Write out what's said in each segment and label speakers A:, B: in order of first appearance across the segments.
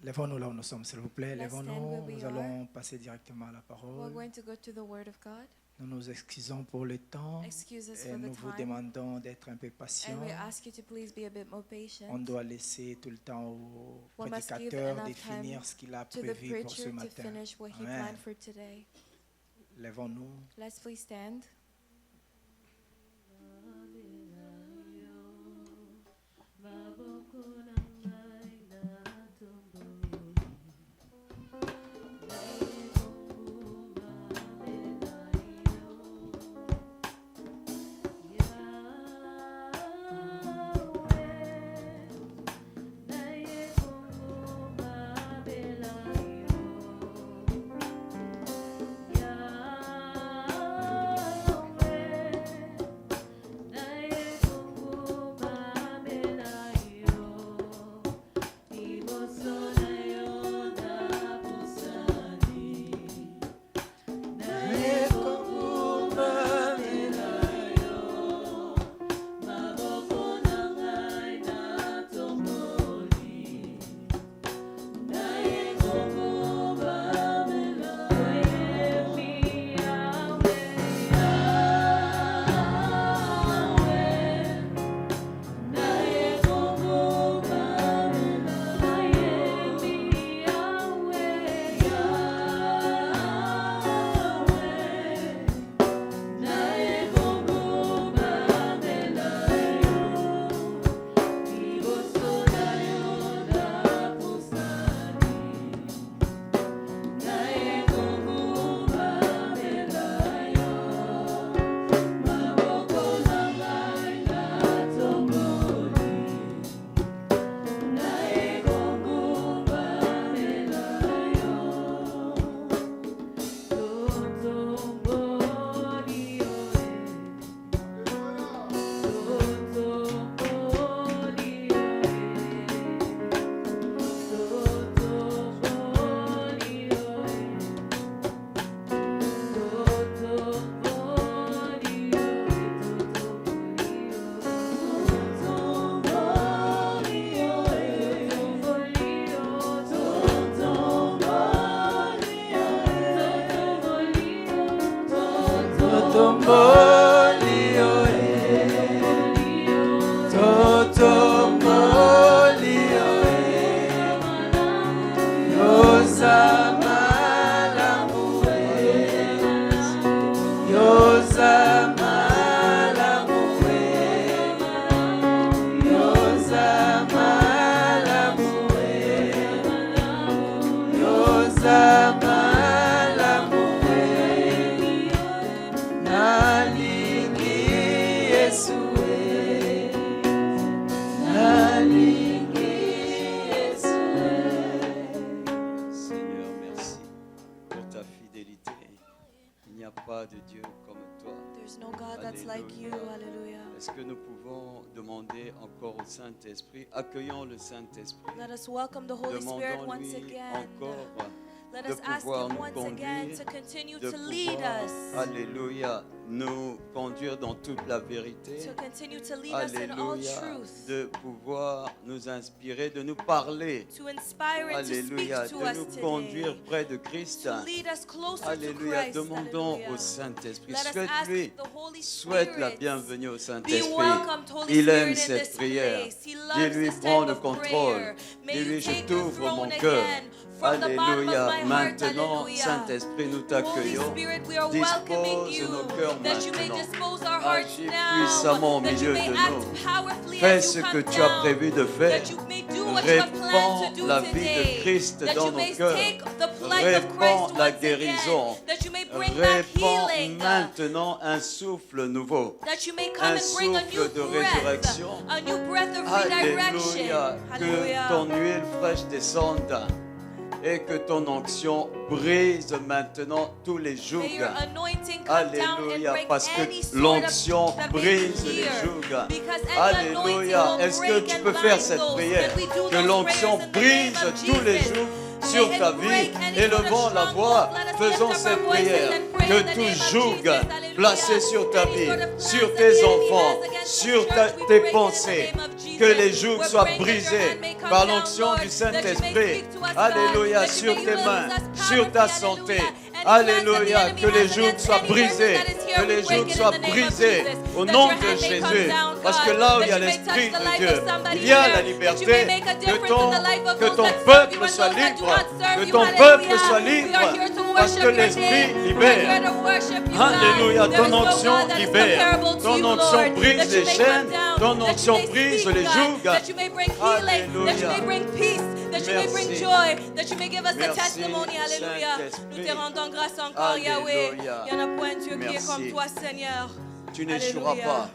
A: Lèvons-nous là où nous sommes, s'il vous plaît.
B: Let's stand where
A: Lèvons-nous.
B: we
A: Nous
B: are.
A: allons passer directement à la
B: We're
A: parole.
B: going to go to the Word of God.
A: Nous nous excusons pour le temps
B: Excuse us
A: et
B: for
A: nous
B: the
A: vous
B: time.
A: demandons d'être un peu patients.
B: And we ask you to please be a bit more patient.
A: On doit laisser tout le temps au
B: We must give
A: prédicateur
B: enough
A: définir
B: time
A: ce qu'il a
B: to the
A: prévu pour ce
B: preacher to
A: matin.
B: finish what he
A: Amen.
B: planned for today.
A: Lèvons-nous.
B: Let's please stand.
C: Seigneur, merci pour ta fidélité. Il n'y a pas de Dieu comme toi.
B: There's no God that's like you. Hallelujah.
C: Est-ce que nous pouvons demander encore au Saint-Esprit, accueillons le Saint-Esprit,
B: Let us welcome the Holy Spirit once
C: demandons-lui
B: again.
C: encore
B: Let
C: de
B: us ask
C: pouvoir
B: Him
C: nous
B: once again
C: conduire,
B: to continue
C: de
B: to lead
C: pouvoir,
B: us.
C: alléluia, nous conduire dans toute la vérité.
B: To continue to lead us in all
C: Alléluia,
B: truth.
C: de pouvoir nous inspirer, de nous parler.
B: To inspire and to speak
C: Alléluia,
B: to
C: de
B: us
C: nous conduire
B: today.
C: près de Christ.
B: To lead us closer to
C: Alléluia,
B: Christ.
C: demandons
B: Hallelujah.
C: au Saint-Esprit,
B: Let us ask
C: souhaite-lui,
B: the Holy
C: souhaite la
B: Spirit.
C: bienvenue au
B: Be
C: Saint-Esprit.
B: welcomed, Holy
C: Il
B: Spirit,
C: aime
B: in
C: cette
B: this
C: prière.
B: place. He loves
C: Dis-lui,
B: this
C: prends
B: type
C: le
B: of
C: contrôle.
B: prayer. May you
C: Dis-lui, je
B: take the
C: t'ouvre
B: throne
C: mon cœur.
B: again from the bottom of
C: Alléluia.
B: my heart.
C: Maintenant,
B: Hallelujah.
C: Saint-Esprit, nous
B: Holy
C: t'accueillons.
B: Spirit, we are welcoming
C: Dispose
B: you,
C: nos cœurs
B: that you may
C: maintenant.
B: dispose our hearts
C: Agis
B: now,
C: puissamment au
B: that you
C: milieu
B: may
C: de
B: act
C: nous.
B: powerfully
C: Fais
B: as
C: ce
B: you
C: que
B: come
C: tu as
B: down,
C: prévu de faire.
B: that you may do what you have planned
C: Répands
B: to do
C: la vie de
B: today,
C: Christ
B: that
C: dans
B: you
C: nos
B: may
C: cœurs.
B: take the plight of
C: Répands
B: Christ
C: la
B: once
C: guérison.
B: again, that you may bring back
C: Répands
B: healing,
C: maintenant un souffle nouveau.
B: that you may come
C: Un
B: and bring a new
C: souffle de
B: breath,
C: résurrection.
B: a new breath of redirection.
C: Alléluia. Que ton huile fraîche descende et que ton onction brise maintenant tous les
B: May
C: jougs.
B: your anointing come down and
C: Alléluia.
B: break
C: Parce
B: any
C: que
B: sort
C: l'onction
B: of that may be
C: brise les
B: here.
C: jougs.
B: Because any anointing
C: Alléluia.
B: will
C: Est-ce que
B: break
C: tu
B: and
C: peux faire
B: bind
C: cette
B: those.
C: prière?
B: Can we do
C: Que
B: those
C: l'onction
B: prayers in the name
C: brise
B: of
C: tous les
B: Jesus?
C: jougs
B: May
C: sur
B: it
C: ta vie.
B: break any
C: Élevons
B: sort of
C: la voix.
B: stronghold. Let us lift
C: Faisons
B: up our
C: cette
B: voices
C: prière.
B: and pray
C: Que
B: in the
C: tout
B: name of
C: joug
B: Jesus. Hallelujah.
C: placé sur ta
B: Any
C: vie,
B: sort of plans
C: sur
B: that
C: tes
B: the enemy
C: enfants,
B: has against the
C: sur
B: church, we
C: tes
B: break it in the
C: pensées.
B: name of Jesus.
C: Que les jougs
B: We're
C: soient
B: praying that your
C: brisés
B: hand may come
C: par
B: down,
C: l'onction
B: Lord,
C: du
B: that you may
C: Saint-Esprit.
B: speak to us, God,
C: Alléluia,
B: that you
C: sur
B: may
C: tes
B: use
C: mains,
B: us
C: sur ta
B: powerfully,
C: santé.
B: hallelujah. Any plans that the
C: Alléluia,
B: enemy
C: que les
B: has
C: jougs
B: against
C: soient
B: any person
C: brisés,
B: that is here,
C: que
B: we
C: les
B: break
C: jougs
B: it in
C: soient
B: the name of
C: brisés
B: Jesus.
C: au
B: That
C: nom
B: your
C: de
B: hand may come
C: Jésus.
B: down,
C: Parce
B: God,
C: que là où il y a
B: that you may
C: l'Esprit
B: touch the
C: de
B: life
C: Dieu,
B: of somebody
C: il y a
B: here,
C: la
B: that you may
C: liberté.
B: make a
C: Que
B: difference in the life of
C: que
B: those
C: ton
B: that serve you
C: peuple
B: and
C: soit
B: those that do
C: libre.
B: not serve
C: Que
B: you,
C: ton peuple
B: hallelujah.
C: soit
B: We are
C: libre.
B: here to
C: Parce
B: worship
C: que
B: your
C: l'Esprit
B: name. We are
C: libère.
B: here to worship you,
C: Alléluia,
B: God. There
C: ton
B: is no
C: onction
B: God that is
C: libère.
B: comparable to
C: Ton
B: you,
C: onction
B: Lord.
C: brise
B: That you
C: les
B: may
C: chaînes.
B: come down,
C: Ton
B: that you
C: onction
B: may
C: brise
B: speak,
C: les
B: God,
C: jougs.
B: that you may bring healing, that you
C: Alléluia.
B: may bring peace, that you may bring
C: Merci.
B: joy, that you may give us a
C: Merci,
B: testimony, hallelujah.
C: Saint-Esprit.
B: Nous te rendons grâce encore, Yahweh.
C: Alléluia.
B: Il n'y en a point Dieu qui est
C: Merci.
B: comme toi, Seigneur.
C: Tu n'échoueras
B: Alléluia.
C: pas.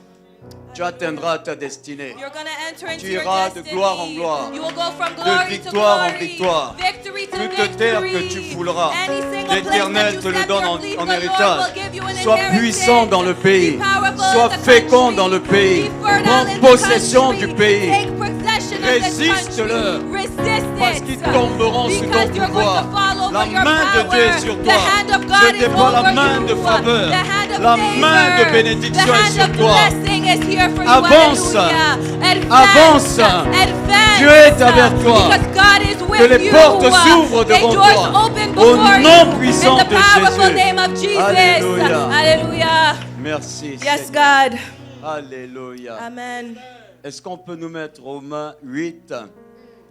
C: Tu atteindras ta destinée.
B: You're going to enter into
C: Tu
B: your
C: iras de
B: destiny.
C: gloire en gloire,
B: You will go from
C: de
B: glory
C: victoire
B: to
C: en
B: glory,
C: victoire.
B: victory to
C: Toute
B: victory.
C: terre que tu fouleras,
B: Any single place
C: l'Éternel
B: that you
C: te le
B: step
C: donne
B: your
C: en
B: feet, the
C: héritage.
B: Lord will give you an
C: Sois
B: inheritance.
C: puissant dans le pays.
B: Be powerful
C: Sois
B: in the
C: fécond
B: country.
C: dans le pays.
B: Be fertile
C: Prends
B: in the
C: possession
B: country.
C: du pays.
B: Take possession of this
C: Résiste-leur.
B: country. Resist
C: Parce
B: it.
C: qu'ils tomberont sous
B: Because
C: ton
B: you're
C: pouvoir.
B: going to fall over
C: La
B: your
C: main de
B: power.
C: Dieu est sur
B: The
C: toi.
B: hand of God
C: Je
B: is
C: déploie la
B: over
C: main
B: you.
C: de faveur.
B: The hand of
C: La
B: favor.
C: main de bénédiction
B: The
C: est
B: hand
C: sur
B: of
C: toi.
B: blessing is here for you.
C: Avance.
B: Hallelujah.
C: Avance.
B: Advance.
C: Dieu est avec toi.
B: Because God is with
C: Que les
B: you.
C: portes s'ouvrent
B: Let
C: devant
B: doors
C: toi.
B: open
C: Au
B: before
C: nom
B: you.
C: puissant
B: In the
C: de
B: powerful
C: Jésus.
B: name of Jesus.
C: Alléluia.
B: Hallelujah.
C: Merci.
B: Yes,
C: Seigneur.
B: God.
C: Alléluia.
B: Amen.
C: Est-ce qu'on peut nous mettre Romains 8?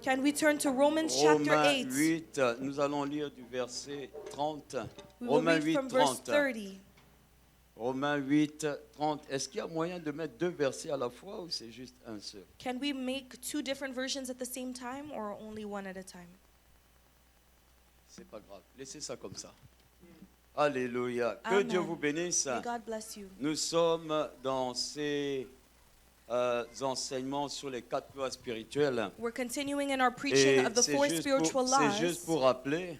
B: Can we turn to Romans chapter
C: Romains
B: 8?
C: 8, nous allons lire du verset 30.
B: We will
C: Romains
B: read
C: 8,
B: from verse
C: 30.
B: 30.
C: Romains 8, 30. Est-ce qu'il y a moyen de mettre deux versets à la fois ou c'est juste un seul?
B: Can we make two different versions at the same time or only one at a time?
C: C'est pas grave. Laissez ça comme ça. Alléluia. Que
B: Amen.
C: Dieu vous bénisse.
B: May God bless you.
C: Nous sommes dans ces enseignements sur les 4 lois spirituelles.
B: We're continuing in our
C: Et
B: preaching of the
C: c'est
B: four
C: juste
B: spiritual
C: c'est juste
B: laws.
C: pour rappeler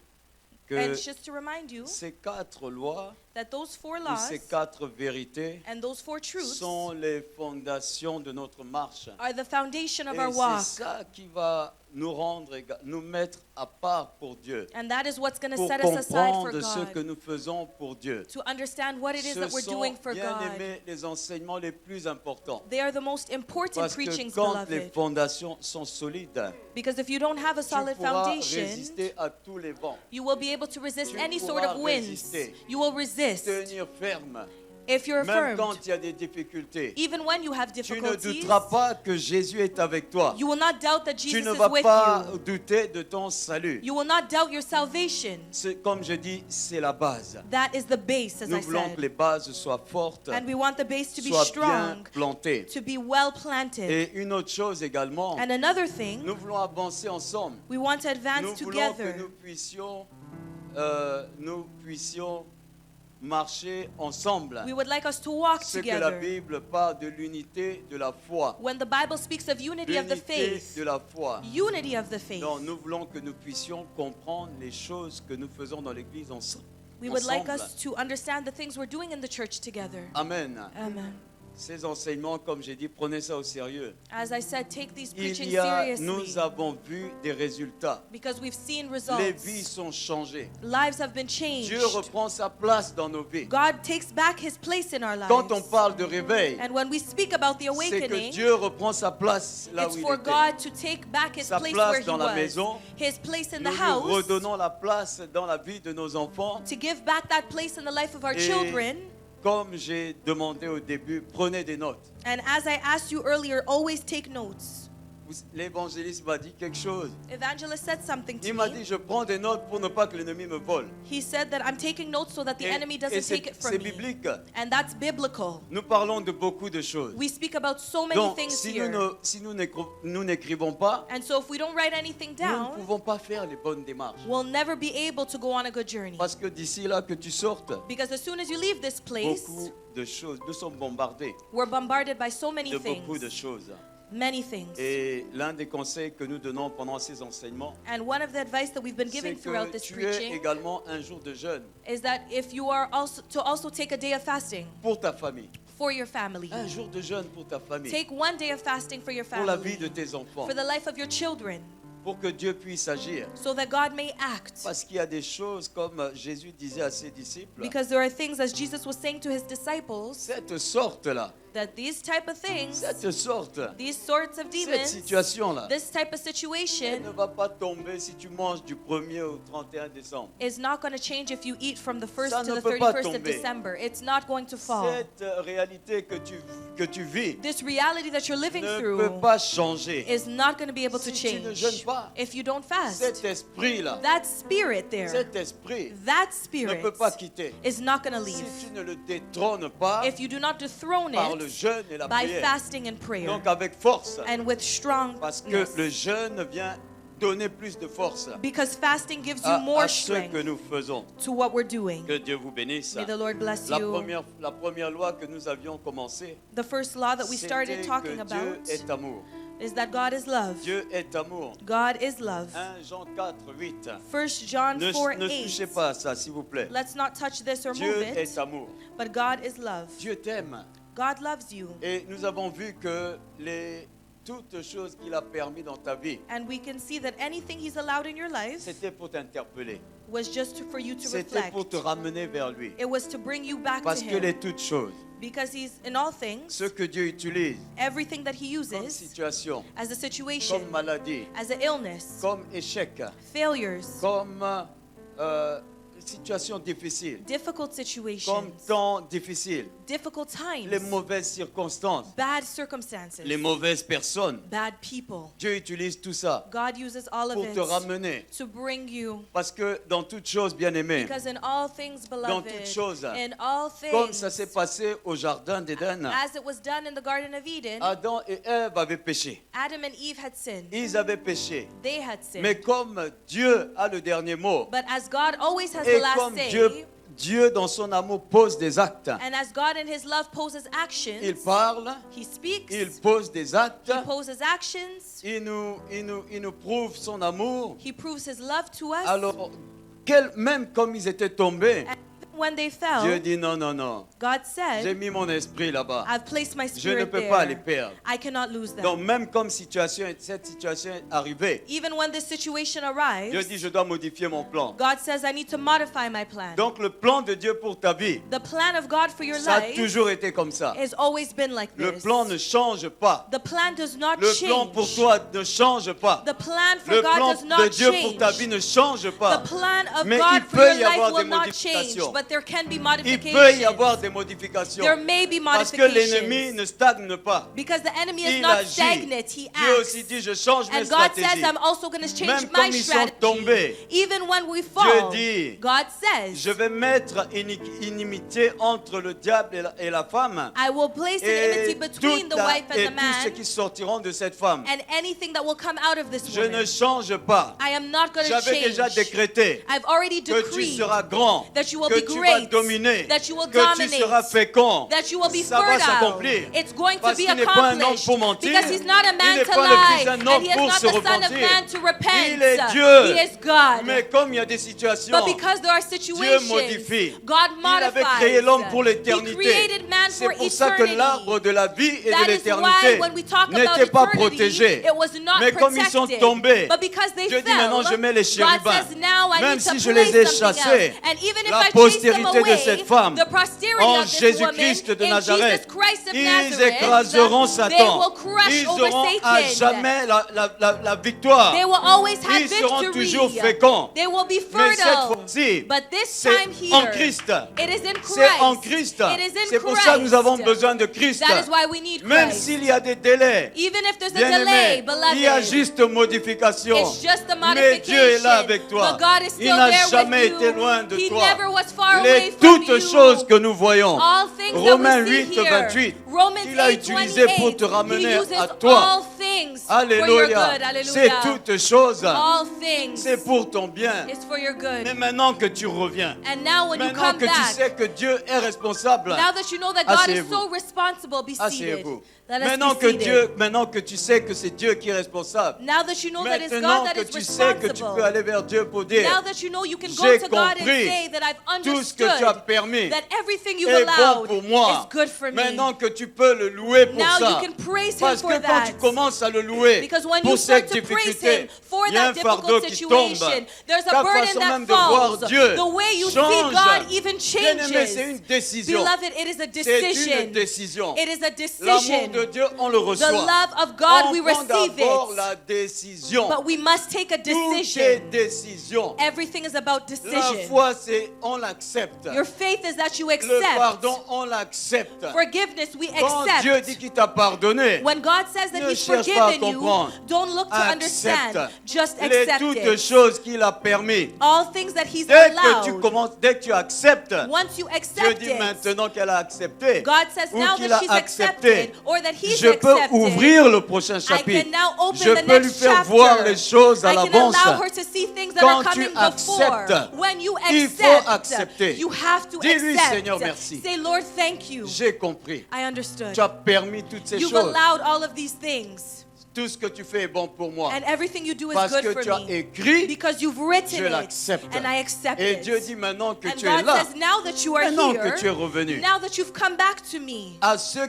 C: que
B: And just to remind you
C: ces 4 lois
B: that those four
C: ou
B: laws
C: ces 4 vérités
B: and those four truths
C: sont les fondations de notre marche.
B: are the foundation of
C: Et
B: our
C: c'est
B: walk.
C: ça qui va nous rendre, nous mettre à part pour Dieu,
B: And that is what's going to
C: pour
B: set us aside for
C: comprendre ce que
B: God.
C: nous faisons pour Dieu.
B: To understand what it is
C: Ce
B: that we're
C: sont,
B: doing for
C: bien
B: God.
C: aimés, les enseignements les plus importants.
B: They are the most important
C: Parce que
B: preachings,
C: quand les
B: beloved.
C: fondations sont solides,
B: Because if you don't have a
C: tu
B: solid
C: pourras
B: foundation,
C: résister à tous les vents,
B: you will be able to resist
C: Tu
B: any sort
C: pourras
B: of winds.
C: résister.
B: You will resist
C: tenir ferme,
B: if you're
C: même quand
B: affirmed.
C: il y a des difficultés.
B: Even when you have
C: Tu ne
B: difficulties,
C: douteras pas que Jésus est avec toi.
B: you will not doubt that
C: Tu
B: Jesus
C: ne
B: is
C: vas
B: with
C: pas
B: you.
C: douter de ton salut.
B: You will not doubt your salvation.
C: Comme je dis, c'est la base.
B: That is the base, as
C: Nous
B: I
C: voulons que
B: said.
C: les bases soient fortes,
B: And we want the base to be
C: soient bien
B: strong,
C: plantées.
B: to be well planted.
C: Et une autre chose également,
B: And another thing,
C: nous voulons avancer ensemble.
B: we want to advance
C: Nous voulons que
B: together.
C: nous puissions marcher ensemble.
B: We would like us to walk
C: Ce que la
B: together.
C: Bible parle de l'unité de la foi.
B: When the Bible speaks of unity of the
C: L'unité
B: faith,
C: de la foi.
B: unity of the faith,
C: Donc nous voulons que nous puissions comprendre les choses que nous faisons dans l'Église ensemble.
B: we would like us to understand the things we're doing in the church together.
C: Amen.
B: Amen.
C: Ces enseignements, comme j'ai dit, prenez ça au sérieux.
B: As I said, take these
C: Il
B: preaching
C: y a,
B: seriously
C: nous avons vu des résultats.
B: because we've seen
C: Les
B: results.
C: vies sont changées.
B: Lives have been changed.
C: Dieu reprend sa place dans nos vies.
B: God takes back his place in our
C: Quand on
B: lives.
C: parle de réveil,
B: And when we speak about the
C: c'est que
B: awakening,
C: Dieu reprend sa place là
B: it's
C: où il
B: for
C: était.
B: God to take back his
C: Sa
B: place
C: place
B: where he
C: dans la
B: was.
C: maison.
B: His place in
C: Nous
B: the
C: lui
B: house.
C: redonnons la place dans la vie de nos enfants.
B: To give back that place in the life of our
C: Et
B: children.
C: comme j'ai demandé au début, prenez des notes.
B: And as I asked you earlier, always take notes.
C: L'évangéliste m'a dit quelque chose.
B: Evangelist said something to
C: Il m'a
B: me.
C: dit, je prends des notes pour ne pas que l'ennemi me vole.
B: He said that I'm taking notes so that the enemy
C: Et
B: doesn't take it from
C: c'est
B: me.
C: biblique.
B: And that's biblical.
C: Nous parlons de beaucoup de choses.
B: We speak about so many
C: Donc,
B: things
C: si
B: here.
C: nous n'écrivons pas,
B: And so if we don't write anything
C: nous ne
B: down,
C: pouvons pas faire les bonnes démarches.
B: we'll never be able to go on a good journey.
C: Parce que d'ici là que tu sortes,
B: Because as soon as you leave this place,
C: beaucoup de choses, nous sommes bombardés
B: we're bombarded by so many
C: de beaucoup de
B: things.
C: choses.
B: Many things.
C: Et l'un des conseils que nous donnons pendant ces enseignements,
B: And one of the advice that we've been
C: c'est
B: giving throughout
C: que
B: this
C: tu aies
B: preaching
C: également un jour de jeûne
B: is that if you are also take a day of fasting
C: pour ta famille.
B: for your family.
C: Un jour de jeûne pour ta famille.
B: Take one day of fasting for your
C: Pour la vie
B: family.
C: de tes enfants.
B: For the life of your children.
C: pour que Dieu puisse agir.
B: so that God may act.
C: Parce qu'il y a des choses, comme Jésus disait à ses disciples,
B: Because there are things, as Jesus was saying to his disciples,
C: cette sorte-là,
B: that these type of things,
C: cette sorte,
B: these sorts of
C: cette
B: demons,
C: situation-là,
B: this type of
C: elle
B: situation
C: ne va pas tomber si tu manges du 1er au 31 décembre.
B: is not going to change if you eat from the 1st
C: Ça
B: to
C: ne
B: the
C: peut pas
B: 31st of
C: tomber.
B: December. It's not going to fall.
C: Cette réalité que tu vis
B: This reality that you're living
C: ne peut
B: through
C: pas changer.
B: is not going to be able to
C: Si tu ne
B: change
C: jeûnes pas,
B: if you don't fast.
C: cet esprit-là,
B: That spirit there,
C: cet esprit
B: that
C: ne
B: spirit
C: peut pas quitter.
B: is not going to
C: Si
B: leave
C: tu ne le détrônes pas
B: if you do not dethrone
C: par le
B: it
C: jeûne et la
B: by
C: prière.
B: fasting and prayer
C: Donc avec force,
B: and with
C: parce que
B: strongness.
C: le jeûne vient donner plus de force
B: Because fasting gives you
C: à
B: more
C: ce que
B: strength
C: nous faisons.
B: to what we're doing.
C: Que Dieu vous bénisse.
B: May the Lord bless
C: La
B: you.
C: première loi que nous avions commencée,
B: The first law that we
C: c'était
B: started
C: que
B: talking
C: Dieu
B: about
C: est amour.
B: is that God is love.
C: Dieu est amour.
B: God is love.
C: 1 Jean 4, 8.
B: 1 John
C: Ne
B: 4:8.
C: touchez pas à ça, s'il vous plaît.
B: Let's not touch this or
C: Dieu
B: move
C: est
B: it,
C: amour.
B: but God is love.
C: Dieu t'aime.
B: God loves you.
C: Et nous avons vu que toutes choses qu'il a permis dans ta vie,
B: And we can see that anything He's allowed in your life
C: c'était pour t'interpeller.
B: was just for you to
C: C'était
B: reflect.
C: pour te ramener vers lui.
B: It was to bring you back
C: Parce
B: to
C: que les
B: Him.
C: toutes choses,
B: Because He's in all things,
C: ce que Dieu utilise
B: everything that He
C: comme
B: uses
C: situation,
B: as a situation,
C: comme maladie,
B: as an illness,
C: comme échec,
B: failures,
C: comme situation difficile,
B: difficult
C: comme
B: situations,
C: temps difficile,
B: difficult
C: les
B: times,
C: mauvaises circonstances,
B: bad circumstances,
C: les mauvaises personnes.
B: bad people.
C: Dieu utilise tout ça
B: God uses all of
C: pour te
B: it
C: ramener.
B: to bring you.
C: Parce que dans toutes choses, bien aimées,
B: Because in all things,
C: dans
B: beloved,
C: toutes choses,
B: in all
C: comme ça s'est
B: things,
C: passé au jardin d'Éden,
B: as it was done in the Garden of Eden,
C: Adam et Ève avaient péché.
B: Adam and Eve had sinned.
C: Ils avaient péché.
B: They had sinned.
C: Mais comme Dieu a le dernier mot,
B: But as God always has
C: et
B: the last
C: comme
B: say,
C: Dieu dans son amour pose des actes,
B: and as God in His love poses
C: il
B: actions,
C: parle,
B: He speaks,
C: il pose des actes,
B: He poses actions,
C: il nous prouve son amour.
B: He proves His love to us.
C: Alors, même comme ils étaient tombés,
B: And even when they
C: Dieu
B: fell,
C: dit non, non, non,
B: God
C: j'ai
B: said,
C: mis mon esprit là-bas.
B: I've placed my
C: Je ne
B: spirit
C: peux pas les
B: there.
C: perdre.
B: I cannot lose them.
C: Donc même comme cette situation est arrivée,
B: Even when this situation
C: Dieu
B: arrives,
C: dit je dois modifier mon plan.
B: God says, I need to modify my plan.
C: Donc le plan de Dieu pour ta vie,
B: The plan of God for your
C: ça a
B: life
C: toujours été comme ça.
B: has always been like
C: Le
B: this.
C: plan ne change pas.
B: The plan does not
C: Le
B: change.
C: plan pour toi ne change pas.
B: The plan for
C: Le
B: God
C: plan
B: does not
C: de Dieu
B: change.
C: pour ta vie ne change
B: The
C: pas.
B: plan of
C: Mais
B: God
C: il
B: for
C: peut
B: your
C: y
B: life
C: avoir
B: will
C: des
B: not
C: modifications.
B: change, but there can be
C: Il
B: modifications.
C: peut y avoir des modifications.
B: There may be
C: Parce que
B: modifications.
C: l'ennemi ne stagne pas.
B: Because the enemy is
C: Il
B: not
C: agit.
B: stagnant, he
C: Dieu
B: acts.
C: aussi dit je change mes
B: And God says,
C: stratégies.
B: I'm also going to change
C: Même
B: my
C: comme ils sont
B: strategy.
C: tombés,
B: Even when we fall,
C: dit,
B: God says,
C: Je vais mettre inimitié entre le diable et la femme.
B: I will place an enmity between the wife and the
C: tous ceux
B: man
C: qui sortiront de cette femme.
B: and anything that will come out of this
C: Je ne
B: woman.
C: change pas.
B: I am not going to
C: J'avais déjà
B: change.
C: décrété
B: I've already
C: que tu
B: decreed
C: seras grand,
B: that you will
C: que
B: be
C: tu vas
B: great,
C: dominer,
B: that you will
C: que tu
B: dominate,
C: seras fécond.
B: that you will be
C: Ça va
B: fertile.
C: s'accomplir.
B: It's going to
C: Parce
B: be
C: qu'il n'est pas un homme
B: accomplished
C: pour mentir.
B: because he's not a
C: Il
B: man
C: n'est
B: to
C: pas le
B: lie
C: fils d'un
B: and
C: homme
B: he is
C: pour
B: not
C: se
B: the son of
C: repentir.
B: man to repent.
C: Il est Dieu.
B: He is God.
C: Mais comme il y a des situations,
B: But because there are situations,
C: modifie.
B: God
C: il avait
B: modifies.
C: créé l'homme pour
B: He
C: l'éternité.
B: created man
C: C'est
B: for
C: pour ça que
B: eternity.
C: l'arbre de la vie et
B: That
C: de
B: is
C: l'éternité
B: why when we talk about
C: n'était pas
B: eternity,
C: protégé.
B: it was not
C: Mais comme ils sont
B: protected.
C: tombés,
B: But because they
C: Dieu dit
B: fell,
C: maintenant je mets les
B: God
C: chérubins.
B: says now I
C: Même
B: need to
C: si je les ai
B: place something
C: chassés,
B: else. And even if
C: la
B: I chase them
C: postérité
B: away,
C: de cette femme,
B: the posterity
C: en
B: of this
C: Jésus-Christ
B: woman,
C: de
B: in
C: Nazareth,
B: Jesus Christ of
C: ils
B: Nazareth,
C: écraseront
B: they
C: Satan.
B: will crush
C: Ils
B: over
C: auront à
B: Satan.
C: jamais la victoire.
B: They will always have
C: Ils seront
B: victory.
C: toujours féconds.
B: They will be
C: Mais cette
B: fertile.
C: fois-ci,
B: But this
C: c'est
B: time here,
C: en Christ.
B: it is in
C: C'est en
B: Christ.
C: Christ.
B: It is in
C: C'est pour ça que nous avons
B: Christ.
C: besoin de Christ.
B: That is why we need
C: Même
B: Christ.
C: s'il y a des délais,
B: Even if there's a
C: bien
B: delay,
C: aimé, il y a
B: beloved,
C: juste modification.
B: it's just a
C: Mais Dieu est là
B: modification.
C: avec toi.
B: But God is
C: Il
B: still
C: n'a
B: there
C: jamais
B: with
C: été
B: you.
C: loin de
B: He
C: toi.
B: never was far away
C: Les
B: from
C: toutes
B: you.
C: choses que nous voyons,
B: All things
C: Romains
B: that we
C: 8,
B: see here,
C: 28,
B: Romans
C: qu'il a
B: 8,
C: utilisé pour te
B: 28,
C: ramener
B: He uses
C: à toi.
B: all things for your
C: Alléluia.
B: good.
C: C'est
B: Hallelujah.
C: toutes choses.
B: All things
C: C'est pour ton bien.
B: is for your good.
C: Mais maintenant que tu reviens,
B: And now when you
C: maintenant
B: come
C: que tu
B: back,
C: sais que Dieu est responsable,
B: now that you know that God is
C: asseyez-vous.
B: so responsible, be seated.
C: Asseyez-vous.
B: Let us
C: Maintenant
B: be
C: que
B: seated.
C: maintenant que tu sais que c'est Dieu qui est responsable.
B: Now that you know that it's
C: Maintenant
B: God that
C: que
B: is
C: tu sais que tu
B: responsible.
C: peux aller vers Dieu pour dire,
B: Now that you know you can go
C: j'ai
B: to God and
C: compris
B: say that I've
C: tout ce que tu as
B: understood
C: permis
B: that everything you've
C: est bon
B: allowed
C: pour moi.
B: is good for me.
C: Maintenant que tu peux le louer pour
B: Now
C: ça.
B: you can praise Him
C: Parce
B: for
C: que quand
B: that.
C: tu commences à le louer
B: Because when
C: pour
B: you start
C: cette
B: to praise
C: difficulté,
B: Him for
C: il y a un
B: that
C: fardeau
B: difficult
C: qui tombe.
B: situation, there's a
C: Ta
B: burden
C: façon
B: that
C: même de voir
B: falls.
C: Dieu
B: The way you see
C: change.
B: God even
C: Bien-aimé, c'est une
B: changes.
C: décision.
B: Beloved, it is a
C: C'est
B: decision.
C: une décision.
B: It is a
C: L'amour
B: decision.
C: de Dieu, on le
B: The
C: reçoit.
B: love of God, we
C: On prend
B: receive
C: d'abord
B: it.
C: la décision.
B: But we must take a
C: Tout est
B: decision.
C: décision.
B: Everything is about
C: La
B: decision.
C: foi, c'est on l'accepte.
B: Your faith is that you
C: Le
B: accept.
C: pardon, on l'accepte.
B: Forgiveness, we
C: Quand Dieu dit
B: accept.
C: qu'il t'a pardonné,
B: When God says that
C: ne
B: He's
C: cherche pas à
B: forgiven you,
C: comprendre.
B: don't look to
C: accepte
B: understand. Just
C: les
B: accept
C: toutes
B: it.
C: choses qu'il a permis.
B: All things that He's
C: Dès que tu
B: allowed.
C: commences, dès que tu acceptes,
B: Once you
C: Dieu
B: accept
C: dit
B: it,
C: maintenant qu'elle a accepté
B: God says
C: ou
B: now
C: qu'il
B: that
C: a
B: she's
C: accepté,
B: accepted or that he's
C: je peux
B: accepted,
C: ouvrir le prochain chapitre.
B: can now open
C: Je
B: the
C: peux lui
B: next
C: faire
B: chapter.
C: voir les choses à
B: I can
C: l'avance.
B: allow her to see things that
C: Quand
B: are
C: tu
B: coming before.
C: acceptes,
B: When you
C: il faut
B: accept,
C: accepter.
B: you have to
C: Dis-lui,
B: accept.
C: Seigneur, merci.
B: Say, Lord, thank you.
C: J'ai compris.
B: I understood.
C: Tu as permis toutes ces
B: You've
C: choses.
B: allowed all of these things.
C: Tout ce que tu fais est bon pour moi.
B: And everything you do is
C: Parce
B: good
C: que
B: for
C: tu as
B: me.
C: écrit,
B: Because you've
C: je
B: written it.
C: l'accepte.
B: And I accept
C: Et
B: it.
C: Dieu dit maintenant que
B: And
C: tu es
B: God
C: là,
B: says, now that you are
C: maintenant
B: here,
C: que tu es revenu,
B: now that you've come back to me,
C: à ceux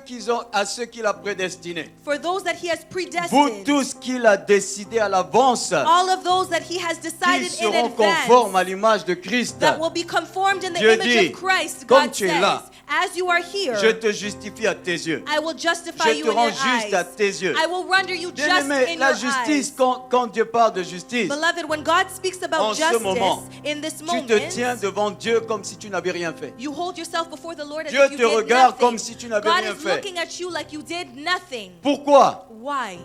C: qu'il a prédestinés,
B: for those that He has
C: vous
B: predestined,
C: tous qu'il a décidé à l'avance,
B: all of those that He has
C: qui
B: decided in
C: seront conformes à
B: advance,
C: l'image de Christ,
B: that will be conformed in the
C: Dieu
B: image
C: dit,
B: of Christ,
C: comme
B: God
C: tu es
B: says,
C: là,
B: as you are here,
C: je te justifie à tes yeux.
B: I will justify
C: Je
B: you
C: te
B: in
C: rends
B: your
C: juste à
B: eyes.
C: tes yeux.
B: I will render you just
C: Bien-aimé,
B: in
C: la
B: your
C: justice,
B: eyes.
C: quand Dieu parle de justice,
B: Beloved, when God speaks
C: en
B: about
C: ce
B: justice
C: moment,
B: in this
C: tu
B: moment,
C: te tiens devant Dieu comme si tu n'avais rien fait.
B: you hold yourself before the Lord as
C: Dieu
B: if you
C: te
B: did
C: regarde
B: nothing.
C: comme si tu n'avais
B: God
C: rien
B: is
C: fait.
B: looking at you like you did nothing.
C: Pourquoi?
B: Why?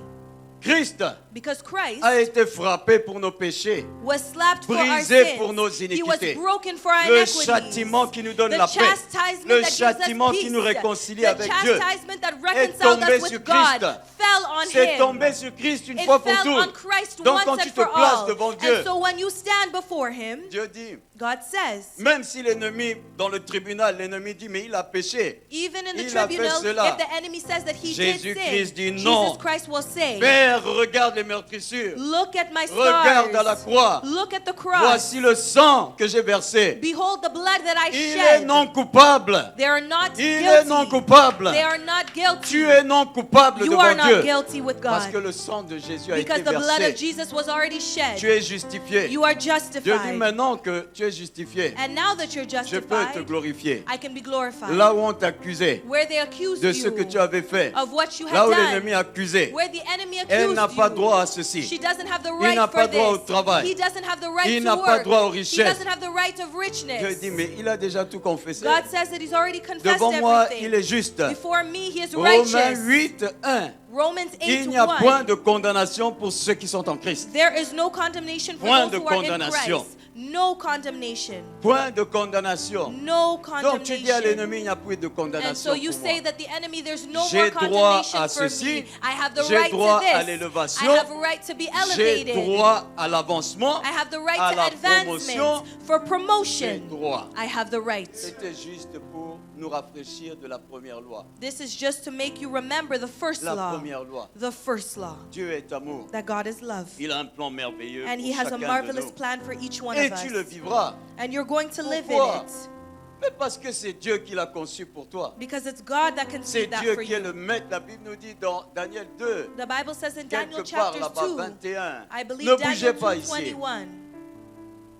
C: Christ
B: Because Christ
C: a été frappé pour nos péchés,
B: was slapped for our
C: brisé
B: sins.
C: pour nos
B: He was
C: iniquités.
B: broken for our
C: Le
B: iniquities.
C: châtiment qui nous donne
B: The
C: la paix,
B: chastisement
C: le
B: that gives us
C: châtiment qui
B: peace,
C: nous réconcilie
B: the
C: avec Dieu,
B: chastisement that
C: est
B: reconciled
C: tombé
B: us
C: sur
B: with God
C: Christ.
B: fell on
C: C'est
B: Him.
C: tombé sur Christ une
B: It
C: fois pour
B: fell on
C: toutes.
B: Christ
C: Donc
B: once
C: quand
B: and
C: tu te
B: for
C: places
B: all.
C: devant Dieu,
B: And so when you stand before Him,
C: Dieu dit,
B: God says,
C: même si l'ennemi, dans le tribunal, l'ennemi dit, mais il a péché.
B: even in the
C: Il a fait
B: tribunal,
C: cela.
B: if the enemy says that he did sin,
C: Jésus-Christ dit non.
B: Jesus Christ will say,
C: Père, regarde les meurtrissures.
B: look at my
C: Regarde à la
B: scars.
C: croix.
B: Look at the cross.
C: Voici le sang que j'ai versé.
B: Behold the blood that I
C: Il est
B: shed.
C: non coupable.
B: They are not
C: Il est non
B: guilty.
C: coupable.
B: They are not guilty.
C: Tu es non coupable
B: You
C: devant
B: are not
C: Dieu.
B: guilty with
C: Parce
B: God.
C: que le sang de Jésus a été
B: Because the blood of
C: versé.
B: Jesus was already shed.
C: Tu es justifié.
B: You are
C: Dieu dit
B: justified.
C: maintenant que tu es justifié.
B: And now that you're
C: Je peux te
B: justified,
C: glorifier.
B: I can be glorified.
C: Là où on t'accusait
B: Where they accused
C: de ce que tu
B: you
C: avais fait,
B: of what you
C: là où
B: had
C: l'ennemi
B: done,
C: accusait,
B: where the enemy
C: elle
B: accused
C: n'a pas
B: you,
C: droit à ceci.
B: she doesn't have the
C: Il
B: right
C: n'a pas
B: for
C: droit au
B: this.
C: travail.
B: He doesn't have the right
C: Il
B: to
C: n'a pas
B: work.
C: droit aux
B: He
C: richesses.
B: doesn't have the right of
C: Dieu
B: richness.
C: dit, mais il a déjà tout confessé.
B: God says that he's already confessed
C: Devant moi,
B: everything.
C: il est juste.
B: Before me, he is
C: Romains
B: righteous.
C: 8, 1.
B: Romans
C: Il
B: 8,
C: n'y a point
B: 1.
C: de condamnation pour ceux qui sont en Christ.
B: There is no condemnation for
C: Point
B: those
C: de
B: who are in
C: condamnation.
B: Christ. No condemnation.
C: Point de condamnation.
B: No
C: Donc tu dis à
B: condemnation.
C: l'ennemi, il n'y a plus de
B: And
C: condamnation
B: so you
C: pour
B: say
C: moi.
B: that the enemy, there's no
C: J'ai
B: more
C: droit
B: condemnation
C: à
B: for
C: ceci.
B: me. I have the
C: J'ai
B: right
C: droit
B: to
C: à
B: this.
C: l'élévation.
B: I have a right to be
C: J'ai
B: elevated.
C: droit à l'avancement,
B: I have the right
C: à
B: to
C: la
B: advancement.
C: promotion.
B: For
C: J'ai
B: promotion,
C: droit.
B: I have the right.
C: C'était juste pour nous rafraîchir de la première loi.
B: This is just to make you remember the first
C: La
B: law.
C: première loi.
B: The first law.
C: Dieu est amour.
B: That God is love.
C: Il a un plan merveilleux
B: And He
C: pour
B: has a
C: chacun de
B: marvelous
C: nous.
B: plan for each one
C: Et
B: of
C: tu le
B: us.
C: vivras.
B: And you're going to live in
C: Pourquoi?
B: it.
C: Mais parce que c'est Dieu qui l'a conçu pour toi.
B: Because it's God that
C: C'est
B: conceived that
C: Dieu
B: for
C: qui est
B: you.
C: le maître. La Bible nous dit dans Daniel 2,
B: The Bible says in Daniel
C: quelque part
B: chapter
C: là-bas,
B: 2,
C: 21.
B: I believe
C: Ne
B: Daniel
C: bougez pas ici.
B: 2:21.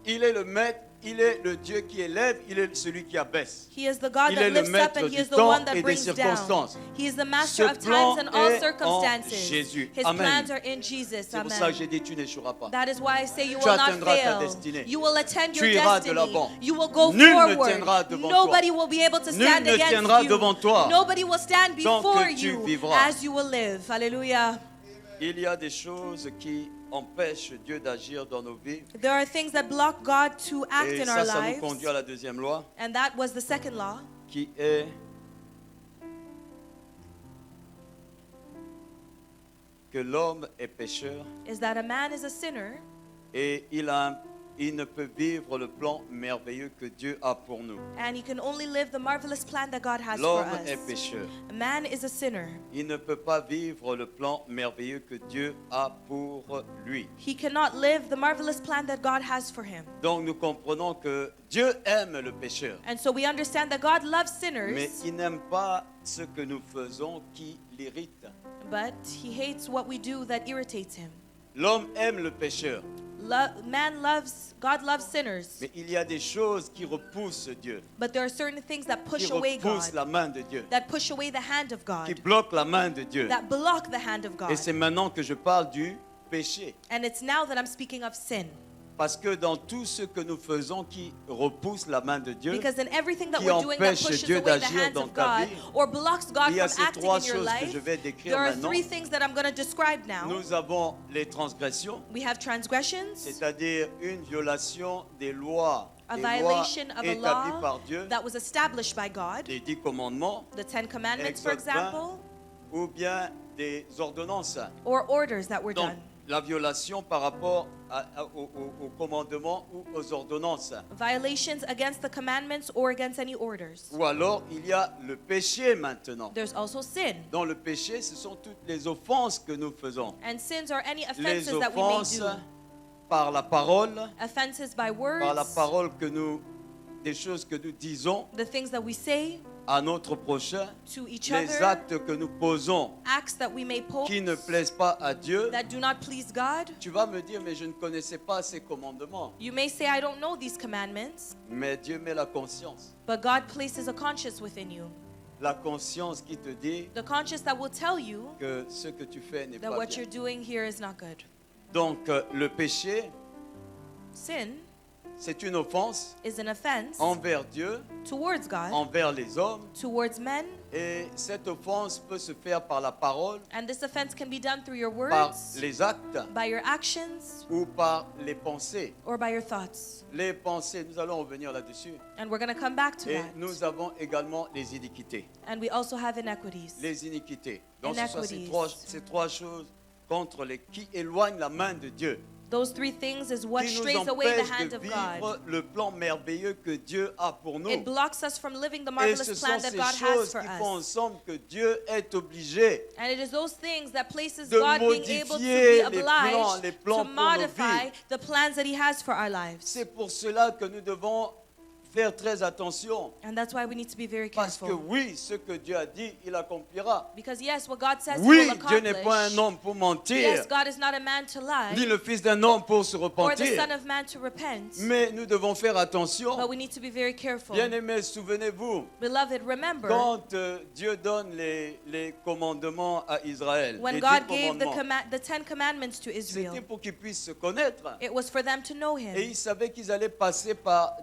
C: Il est le maître, il est le Dieu qui élève, il est celui qui abaisse.
B: He is the God
C: Il
B: that
C: est le
B: lifts up
C: maître
B: and He
C: du
B: is the
C: temps
B: one
C: et
B: that
C: des
B: brings down.
C: circonstances.
B: He is the master
C: Ce
B: of times and
C: plan
B: all
C: est en
B: circumstances.
C: Jésus.
B: His
C: Amen.
B: plans are in Jesus.
C: C'est pour ça que
B: Amen.
C: j'ai dit tu n'échoueras pas.
B: That is why I say you
C: Tu
B: will not
C: atteindras ta
B: fail.
C: destinée.
B: You will attend
C: Tu
B: your
C: iras de
B: destiny.
C: l'avant.
B: You will go
C: Nul ne
B: forward.
C: tiendra devant
B: Nobody
C: toi.
B: will be able to
C: Nul
B: stand
C: ne
B: against
C: tiendra
B: you.
C: devant toi.
B: Nobody will stand
C: Tant que
B: before
C: tu
B: you
C: vivras.
B: as you will live. Hallelujah.
C: Il y a des choses qui empêchent Dieu d'agir dans nos vies.
B: There are things that block God to act
C: Et
B: in our
C: ça nous
B: lives.
C: conduit à la deuxième loi,
B: And that was the second law,
C: qui est que l'homme est pécheur
B: is that a man is a sinner
C: et il a il ne peut vivre le plan merveilleux que Dieu a pour nous.
B: And he can only live the marvelous plan that God has for
C: L'homme est
B: us.
C: pécheur.
B: Man is a sinner.
C: Il ne peut pas vivre le plan merveilleux que Dieu a pour lui.
B: He cannot live the marvelous plan that God has for him.
C: Donc nous comprenons que Dieu aime le pécheur,
B: And so we understand that God loves
C: mais
B: sinners,
C: il n'aime pas ce que nous faisons qui l'irrite.
B: but he hates what we do that irritates him.
C: L'homme aime le pécheur,
B: God loves sinners,
C: mais il y a des choses qui repoussent Dieu,
B: but there are certain things that
C: qui
B: push away
C: repoussent
B: God,
C: la main de Dieu,
B: that push away the hand of
C: qui
B: God,
C: bloquent la main de Dieu.
B: that block the hand of
C: Et
B: God.
C: c'est maintenant que je parle du péché.
B: And it's now that I'm speaking of sin.
C: Parce que dans tout ce que nous faisons qui repousse la main de Dieu,
B: Because in everything that
C: qui
B: we're doing that
C: empêche
B: pushes
C: Dieu
B: away the
C: d'agir
B: hands
C: dans
B: of
C: ta
B: God
C: vie,
B: or blocks God
C: il y a
B: from
C: ces
B: acting
C: trois
B: in your
C: choses que je
B: life,
C: vais décrire
B: there are
C: maintenant.
B: three things that I'm going to describe now.
C: Nous avons les transgressions,
B: We have transgressions,
C: c'est-à-dire une violation des lois,
B: a
C: des lois
B: violation of a
C: établies
B: law
C: par Dieu,
B: that was established by God,
C: les 10 commandements,
B: the Ten Commandments, for
C: Exode 20,
B: example,
C: ou bien des ordonnances.
B: or orders that were
C: Donc,
B: done.
C: la violation par rapport aux commandements ou aux ordonnances.
B: Violations against the commandments or against any orders.
C: Ou alors, il y a le péché maintenant.
B: There's also sin.
C: Dans le péché, ce sont toutes les offenses que nous faisons.
B: And sins are any
C: Les
B: offenses that we may
C: offenses
B: do.
C: par la parole,
B: Offenses by
C: par la
B: words,
C: parole des choses que nous disons
B: the things that we say
C: à notre prochain,
B: to each
C: les
B: other,
C: actes que nous posons
B: acts that we may pose
C: qui ne plaisent pas à Dieu.
B: that do not please God.
C: Tu vas me dire, mais je ne connaissais pas ces commandements.
B: You may say, I don't know these commandments,
C: Mais Dieu met la conscience.
B: but God places a conscience within you.
C: La conscience qui te dit
B: The conscience that will tell you
C: que ce que tu fais n'est
B: that
C: pas
B: what
C: bien.
B: you're doing here is not good.
C: Donc, le péché,
B: Sin
C: c'est une offense
B: is an offense
C: envers Dieu,
B: towards God,
C: envers les hommes.
B: towards men,
C: Et cette offense peut se faire par la parole,
B: and this offense can be done through your
C: par
B: words,
C: les actes
B: by your actions,
C: ou par les pensées.
B: or by your thoughts.
C: Les pensées, nous allons revenir là-dessus.
B: And we're going to come back to
C: Et
B: that.
C: nous avons également les iniquités.
B: And we also have inequities.
C: Les iniquités. Donc ce sont
B: Inequities.
C: ces trois choses qui éloignent la main de Dieu,
B: Those three things is what
C: qui nous
B: strays away the
C: empêchent
B: hand
C: de
B: of
C: vivre
B: God.
C: le plan merveilleux que Dieu a pour nous.
B: It blocks us from living the
C: Et ce
B: marvelous
C: sont
B: plan that
C: ces
B: God has
C: choses
B: for
C: qui font
B: us.
C: ensemble que Dieu est obligé
B: And it is those things that places
C: de
B: God being able to
C: modifier
B: be
C: les plans
B: obliged
C: pour
B: to
C: nos
B: modify
C: vies.
B: the plans that He has for our lives.
C: C'est pour cela que nous devons faire très attention.
B: And that's why we need to be very
C: Parce que
B: careful.
C: oui, ce que Dieu a dit, il accomplira.
B: Because yes, what God says He
C: Oui,
B: will
C: Dieu n'est pas un
B: accomplish.
C: homme pour mentir,
B: Yes, God is not a man to
C: ni
B: lie,
C: le fils d'un homme pour se
B: or the
C: repentir.
B: son of man to repent.
C: Mais nous devons faire attention.
B: But we need to be very careful.
C: Bien-aimés, souvenez-vous,
B: Beloved, remember
C: quand Dieu donne les commandements à Israël,
B: when
C: les
B: God
C: 10
B: gave
C: commandements,
B: the Ten Commandments to
C: c'était
B: Israel,
C: pour qu'ils puissent se connaître.
B: it was for them to know
C: Et
B: Him.
C: ils savaient qu'ils allaient passer par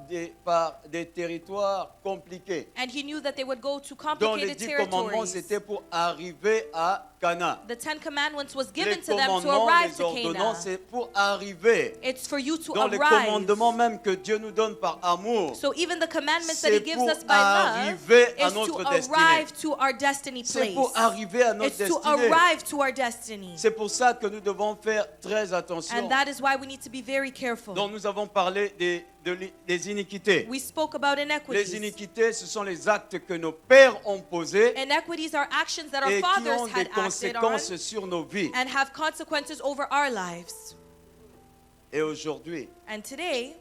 C: des territoires compliqués.
B: And He knew that they would go to
C: Donc les
B: complicated
C: 10 commandements,
B: territories.
C: c'était pour arriver à Cana.
B: The Ten Commandments was
C: Les
B: given to them to
C: commandements,
B: arrive
C: les
B: to
C: ordonnances,
B: Canaan.
C: c'est pour arriver.
B: It's for you to
C: Dans les
B: arrive.
C: commandements même que Dieu nous donne par amour,
B: So even the commandments that He
C: c'est
B: gives
C: pour
B: us by love
C: arriver à
B: is to
C: notre destinée.
B: arrive to our destiny
C: C'est
B: place.
C: pour arriver à notre
B: It's to
C: destinée.
B: arrive to our destiny.
C: C'est pour ça que nous devons faire très attention.
B: And that is why we need to be very careful.
C: Donc nous avons parlé des iniquités.
B: We spoke about
C: Les
B: inequities.
C: iniquités, ce sont les actes que nos pères ont posés
B: Inequities are actions that our
C: et qui
B: fathers
C: ont des
B: had acted on
C: conséquences sur nos vies.
B: and have consequences over our lives.
C: Et aujourd'hui,
B: And today,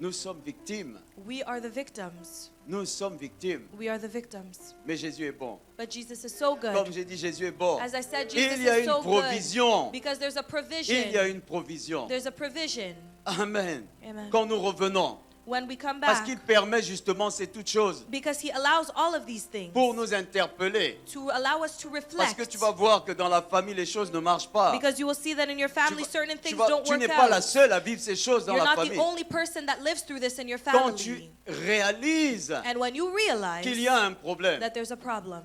C: nous sommes victimes.
B: we are the victims.
C: Nous sommes victimes.
B: We are the victims.
C: Mais Jésus est bon.
B: But Jesus is so
C: Comme
B: good.
C: j'ai dit, Jésus est bon.
B: As I said, Jesus
C: Il y a
B: is
C: une
B: so
C: provision.
B: good. Because there's a
C: Il y a
B: provision.
C: une provision.
B: There's a provision.
C: Amen.
B: Amen.
C: Quand nous revenons.
B: When we come
C: Parce
B: back.
C: qu'il permet justement ces toutes choses
B: Because He allows all of these things
C: pour nous interpeller.
B: to allow us to
C: Parce
B: reflect.
C: que tu vas voir que dans la famille, les choses ne marchent pas.
B: Because you will see that in your family, certain things don't
C: Tu
B: work
C: n'es pas la
B: out.
C: seule à vivre ces choses dans
B: You're
C: la
B: not the
C: famille.
B: only person that lives through this in your
C: Quand tu
B: family.
C: réalises
B: And when you realize
C: qu'il y a un problème,
B: that there's a problem,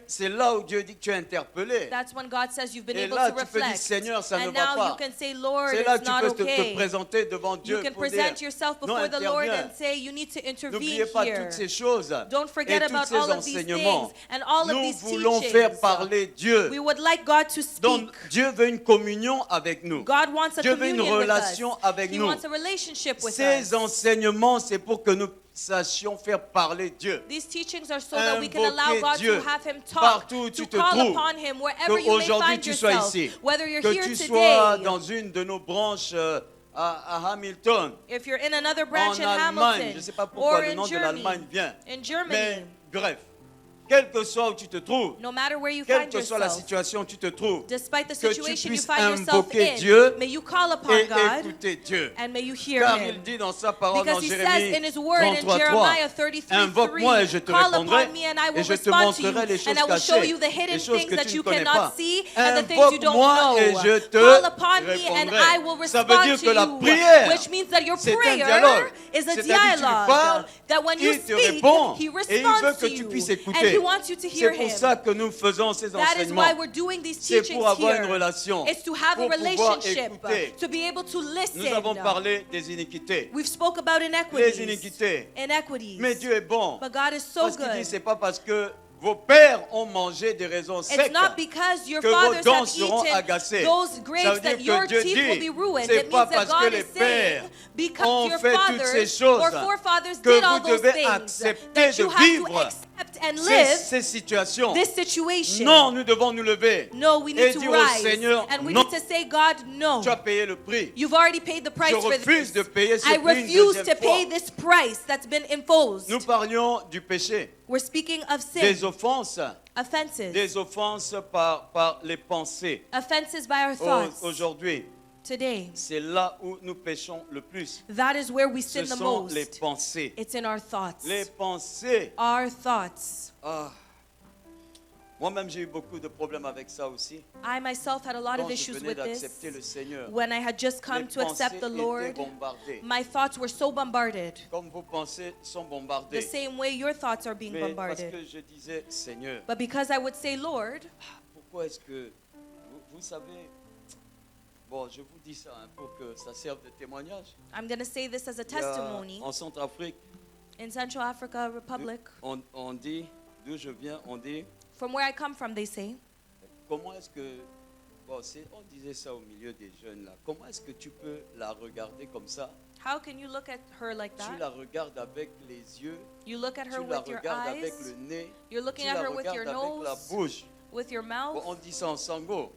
C: c'est là où Dieu dit que tu es interpellé.
B: That's when God says you've been
C: Et
B: able
C: là,
B: to
C: tu peux dire,
B: reflect.
C: Seigneur, ça ne
B: And
C: va
B: now you
C: pas.
B: can say, Lord,
C: C'est là
B: it's
C: que tu
B: not
C: peux te
B: okay.
C: présenter devant Dieu
B: You can
C: pour dire,
B: present yourself
C: non,
B: before the Lord
C: interviens.
B: and say, you need to intervene
C: N'oubliez pas
B: here.
C: toutes ces choses
B: Don't
C: et
B: forget
C: tous
B: about
C: ces
B: all of these
C: enseignements.
B: things and all of
C: Nous
B: these
C: voulons
B: teachings.
C: faire parler Dieu.
B: We would like God to speak.
C: Donc, Dieu veut une communion avec nous.
B: God wants a
C: Dieu veut une
B: communion with us.
C: relation avec
B: He
C: nous.
B: wants a relationship with
C: Ces
B: us.
C: enseignements, c'est pour que nous sachions faire parler Dieu.
B: These teachings are so that we can allow
C: Invoquer
B: God
C: Dieu
B: to have Him talk,
C: partout où tu
B: to
C: te
B: call
C: trouves.
B: upon Him wherever you may
C: Qu'aujourd'hui
B: find
C: tu sois
B: yourself.
C: ici.
B: Whether you're
C: Que
B: here
C: tu
B: today,
C: sois dans une de nos branches à Hamilton,
B: if you're in another branch
C: en
B: in
C: Allemagne. Je
B: Hamilton,
C: ne sais pas pourquoi
B: or
C: le
B: in
C: nom de l'Allemagne vient.
B: In Germany,
C: Mais bref, quel que soit où tu te trouves,
B: no matter where you
C: quelle
B: find
C: que soit la
B: yourself,
C: situation où tu te trouves,
B: despite the
C: que tu
B: situation you
C: puisses
B: find yourself
C: invoquer
B: in,
C: Dieu
B: may you call upon
C: et
B: God
C: écouter Dieu.
B: and may you hear
C: Car
B: Him.
C: il dit dans sa parole dans
B: Because He says
C: Jérémie
B: in His word in
C: 33:3,
B: Jeremiah 33:3,
C: invoque-moi et je te
B: call
C: répondrai
B: upon me and I will
C: et je te
B: respond to you,
C: montrerai les choses
B: and I will show
C: cachées,
B: you the hidden
C: les choses
B: things
C: que
B: that
C: tu
B: you
C: ne connais pas.
B: cannot see and the things you don't
C: Invoque-moi et
B: know.
C: je te
B: Call upon me and
C: répondrai.
B: I will
C: Ça veut
B: respond
C: dire
B: to
C: que la
B: you,
C: prière,
B: which means that your
C: c'est un
B: prayer
C: dialogue.
B: is a
C: C'est-à-dire que tu lui
B: dialogue.
C: parles,
B: That when you
C: il te
B: speak,
C: répond
B: He
C: et il
B: responds
C: veut que
B: to
C: tu
B: you,
C: puisses
B: and
C: écouter.
B: He wants you to hear
C: C'est pour
B: Him.
C: ça que nous faisons ces
B: That is
C: enseignements.
B: why we're doing these
C: C'est
B: teachings
C: pour avoir
B: here.
C: une relation,
B: It's to have a
C: pour pouvoir
B: relationship,
C: écouter.
B: to be able to listen.
C: Nous avons parlé des iniquités.
B: We've spoke about
C: Les
B: inequities.
C: iniquités.
B: Inequities.
C: Mais Dieu est bon.
B: But God is so
C: Parce qu'il dit,
B: good.
C: c'est pas parce que vos pères ont mangé des raisins
B: It's
C: secs
B: not because your
C: que vos
B: fathers
C: dents
B: have
C: seront
B: eaten
C: agacées.
B: those
C: Ça veut
B: grapes
C: dire
B: that your
C: que Dieu
B: teeth will be
C: dit,
B: ruined.
C: c'est
B: It
C: pas
B: means that
C: parce que
B: God
C: les
B: is saying,
C: pères
B: because
C: ont
B: your
C: fait toutes ces
B: fathers
C: choses
B: or forefathers
C: que
B: did all
C: vous
B: those
C: devez
B: things,
C: accepter
B: that
C: de
B: you have to
C: vivre
B: accept and live
C: ces situations.
B: this situation.
C: Non, nous devons nous lever
B: No, we
C: et
B: need to
C: dire au
B: rise.
C: Seigneur,
B: And we
C: non,
B: need to say, God, no.
C: tu as payé le prix.
B: You've already paid the price
C: Je
B: for
C: refuse
B: this.
C: de payer ce
B: I
C: prix une
B: refuse
C: deuxième
B: to pay
C: fois.
B: this price that's been imposed.
C: Nous parlions du péché,
B: We're speaking of sin,
C: des offenses
B: offenses,
C: par les pensées.
B: offenses by our thoughts.
C: Aujourd'hui,
B: Today,
C: c'est là où nous péchons le plus.
B: that is where we
C: Ce
B: sin the
C: sont les
B: most.
C: pensées.
B: It's in our thoughts.
C: Les pensées.
B: Our thoughts.
C: Ah. Moi-même, j'ai eu beaucoup de problèmes avec ça aussi.
B: I myself had a lot
C: Quand
B: of
C: je
B: issues
C: venais
B: with
C: d'accepter
B: this.
C: le Seigneur,
B: When I had just come
C: les
B: to accept the
C: pensées
B: Lord,
C: étaient bombardées.
B: my thoughts were so bombarded.
C: Comme vos pensées sont
B: The
C: bombardées.
B: same way your thoughts are being
C: Mais parce
B: bombarded.
C: que je disais, Seigneur,
B: But because I would say, Lord,
C: pourquoi est-ce que, vous savez, bon, je vous dis ça pour que ça serve de témoignage.
B: I'm going to say this as a
C: Il y a,
B: testimony.
C: en Centrafrique,
B: In Central Africa Republic,
C: on dit, d'où je viens, on dit,
B: from where I come from, they say,
C: comment est-ce que, bon, on disait ça au milieu des jeunes là, comment est-ce que tu peux la regarder comme ça?
B: how can you look at her like
C: Tu
B: that?
C: la regardes avec les yeux,
B: You look at her
C: tu la
B: with your
C: regardes avec
B: eyes,
C: le nez,
B: you're
C: tu
B: looking
C: la
B: at her with
C: regardes
B: your
C: avec la
B: nose,
C: bouche.
B: with your
C: Bon,
B: mouth,
C: on dit ça en sango,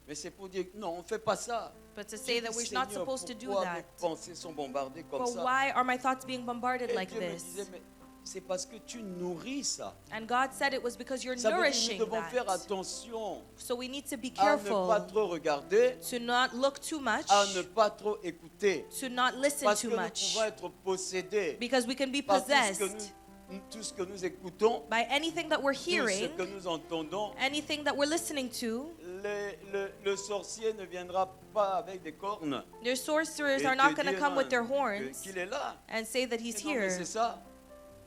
C: mais c'est pour dire, non, on ne fait pas ça.
B: but to say
C: Je
B: that
C: dis,
B: we're not
C: Seigneur,
B: supposed to do
C: pourquoi
B: that.
C: mes pensées sont bombardées comme
B: But
C: ça?
B: why are my thoughts being bombarded
C: Et
B: like
C: Dieu me
B: this?
C: disait, mais c'est parce que tu nourris ça.
B: And God said it was because you're
C: Ça veut dire que
B: nourishing
C: nous devons faire
B: that.
C: attention
B: So we need to be
C: à ne
B: careful
C: pas trop regarder,
B: to not look too much,
C: à ne pas trop écouter.
B: to not listen
C: Parce
B: too
C: que nous
B: much,
C: pouvons être possédés
B: because we can be
C: par
B: possessed
C: tout ce que nous écoutons,
B: by anything that we're
C: tout ce
B: hearing,
C: que nous entendons.
B: anything that we're listening to.
C: Le sorcier ne viendra pas avec des cornes
B: Your sorcerers
C: et
B: are not
C: te
B: going to
C: dire,
B: come with their
C: non,
B: horns
C: qu'il est là.
B: and say that he's
C: Mais non, mais
B: here.
C: c'est ça.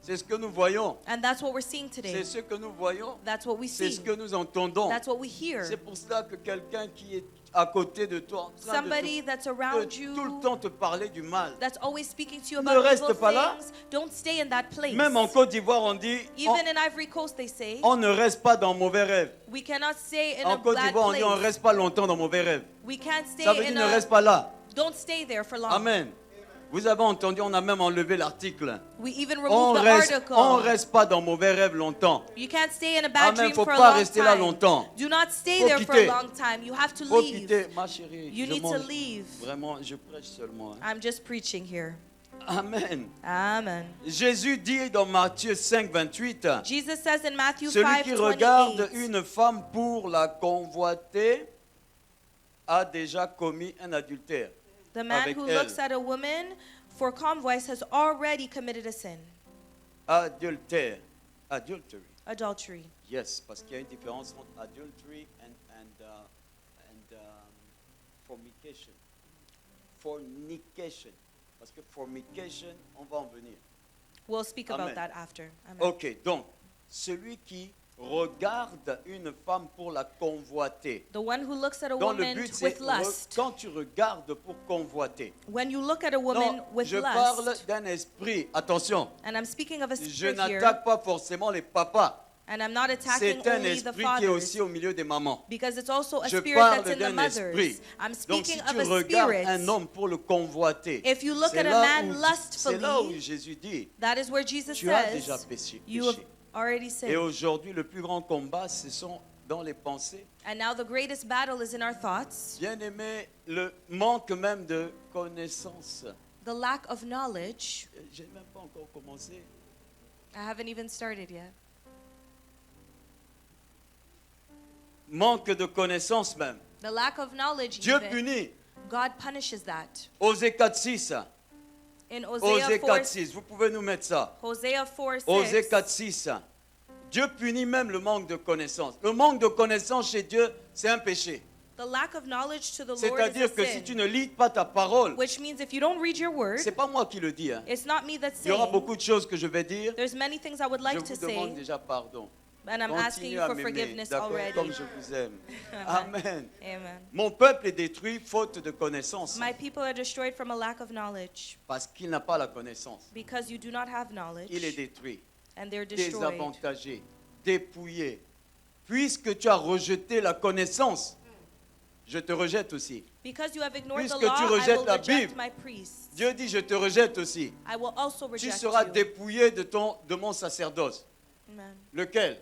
C: C'est ce que nous voyons.
B: And that's what we're seeing
C: C'est
B: today.
C: ce que nous voyons.
B: That's what we
C: C'est
B: see.
C: ce que nous entendons.
B: That's what we hear.
C: C'est pour cela que quelqu'un qui est à côté de toi, en train
B: Somebody that's
C: de
B: around
C: tout
B: you,
C: le temps te parler du mal.
B: that's always speaking to you
C: Ne
B: about
C: reste
B: evil
C: pas là.
B: things, don't stay in that place.
C: Même en Côte d'Ivoire, on dit,
B: Even in Ivory Coast, they say,
C: on ne reste pas dans mauvais rêve.
B: we cannot stay in a
C: En Côte
B: bad
C: d'Ivoire, on dit, on ne
B: place.
C: reste pas longtemps dans mauvais rêve.
B: We can't
C: Ça veut
B: stay
C: dire,
B: in
C: ne reste
B: a,
C: pas là.
B: don't stay there for long.
C: Amen. Vous avez entendu, on a même enlevé l'article.
B: We even
C: On
B: removed the
C: reste, on
B: article.
C: reste pas dans mauvais rêve longtemps.
B: You can't stay in a bad
C: Amen.
B: dream
C: Faut
B: for a
C: pas
B: long
C: rester là
B: time.
C: longtemps.
B: Do not stay
C: Faut
B: there for a
C: quitter.
B: long time. You have to
C: Faut
B: leave.
C: quitter, ma chérie.
B: You
C: je
B: need to
C: mange.
B: leave.
C: Vraiment, je prêche seulement. hein.
B: I'm just preaching here.
C: Amen.
B: Amen.
C: Jésus dit dans Matthieu 5, 28,
B: Jesus says in Matthew
C: celui qui regarde
B: 5:28,
C: une femme pour la convoiter a déjà commis un adultère.
B: the man
C: avec
B: who
C: elle.
B: looks at a woman for convoys has already committed a sin,
C: Adultère. Adultery.
B: adultery.
C: Yes, parce qu'il y a une différence entre adultery and fornication. Fornication. Parce que fornication, on va en venir.
B: We'll speak
C: Amen.
B: about that after. Amen.
C: Ok, donc, celui qui regarde une femme pour la convoiter.
B: The one who looks at a
C: Donc le
B: woman
C: but, c'est
B: with lust.
C: quand tu regardes pour convoiter.
B: When you look at a woman
C: Non,
B: with
C: je parle
B: lust,
C: d'un esprit. Attention,
B: and I'm speaking of a
C: je
B: spirit here,
C: n'attaque pas forcément les papas.
B: and I'm not attacking
C: C'est un
B: only the
C: esprit qui est
B: fathers,
C: aussi au milieu des mamans.
B: because it's also a
C: Je
B: spirit
C: parle
B: that's in the
C: d'un
B: mothers.
C: esprit.
B: I'm
C: Donc si
B: speaking
C: tu
B: of a
C: regardes
B: spirit.
C: un homme pour le convoiter,
B: If you look
C: c'est
B: at a
C: là
B: man
C: où-
B: lustfully,
C: c'est là où Jésus dit,
B: That is where Jesus
C: tu as déjà
B: says,
C: péché.
B: you have already
C: Et
B: sinned.
C: aujourd'hui, le plus grand combat, ce sont dans les pensées.
B: And now the greatest battle is in our thoughts,
C: Bien aimé, le manque même de connaissance.
B: the lack of knowledge.
C: J'ai même pas encore commencé.
B: I haven't even started yet.
C: Manque de connaissance même.
B: The lack of knowledge,
C: Dieu
B: even,
C: punit.
B: God punishes that.
C: Osée 4.6.
B: In
C: Osée
B: Hosea 4,
C: 4.6. Vous pouvez nous mettre ça.
B: Hosea 4,
C: Osée
B: 6,
C: 4.6. Dieu punit même le manque de connaissance. Le manque de connaissance chez Dieu, c'est un péché.
B: the lack of knowledge to the Lord is a
C: C'est-à-dire que si
B: sin.
C: tu ne lis pas ta parole,
B: Which means if you don't read your word,
C: c'est pas moi qui le dis. Hein.
B: it's not me that's
C: Il y aura
B: saying.
C: beaucoup de choses que je vais dire.
B: There's many things I would
C: Je
B: like to
C: vous demande
B: say,
C: déjà pardon.
B: and I'm asking
C: Continuez
B: you
C: à
B: for
C: m'aimer,
B: forgiveness
C: d'accord,
B: already.
C: comme je vous aime. Amen.
B: Amen.
C: Mon peuple est détruit faute de connaissance,
B: My people are destroyed from a lack of knowledge
C: parce qu'il n'a pas la connaissance.
B: because you do not have knowledge,
C: Il est détruit,
B: and they're destroyed.
C: désavantagé, dépouillé. Puisque tu as rejeté la connaissance, je te rejette aussi.
B: Because you have ignored the
C: Puisque
B: law,
C: tu
B: I
C: rejettes
B: will
C: la
B: reject
C: Bible,
B: my priests.
C: Dieu dit, je te rejette aussi.
B: I will also
C: Tu
B: reject
C: seras
B: you.
C: dépouillé de mon sacerdoce.
B: Amen.
C: Lequel?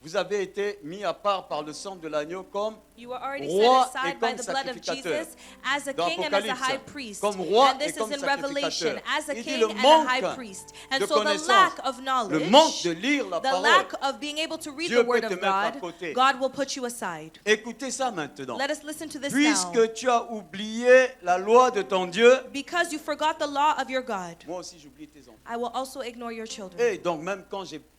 C: Vous avez été mis à part par le sang de l'agneau comme
B: You were already
C: roi
B: set
C: et
B: aside by
C: comme
B: the blood of
C: sacrificateur.
B: Jesus as a
C: Dans
B: king and as a
C: Apocalypse,
B: high priest.
C: comme roi
B: And this
C: et comme
B: is in Revelation,
C: sacrificateur.
B: as a
C: Il dit
B: king
C: le
B: and a
C: manque
B: high priest. And
C: de
B: so the
C: connaissance,
B: lack of knowledge,
C: le manque de lire la
B: the
C: parole.
B: lack of being able to read
C: Dieu
B: the word
C: peut te
B: of
C: mettre à
B: God,
C: côté.
B: God will put you aside.
C: Écoutez ça maintenant.
B: Let us listen to this now.
C: Puisque tu as oublié la loi de ton Dieu,
B: Because you forgot the law of your God,
C: moi aussi j'oublie tes enfants.
B: I will also ignore your children.
C: Et donc même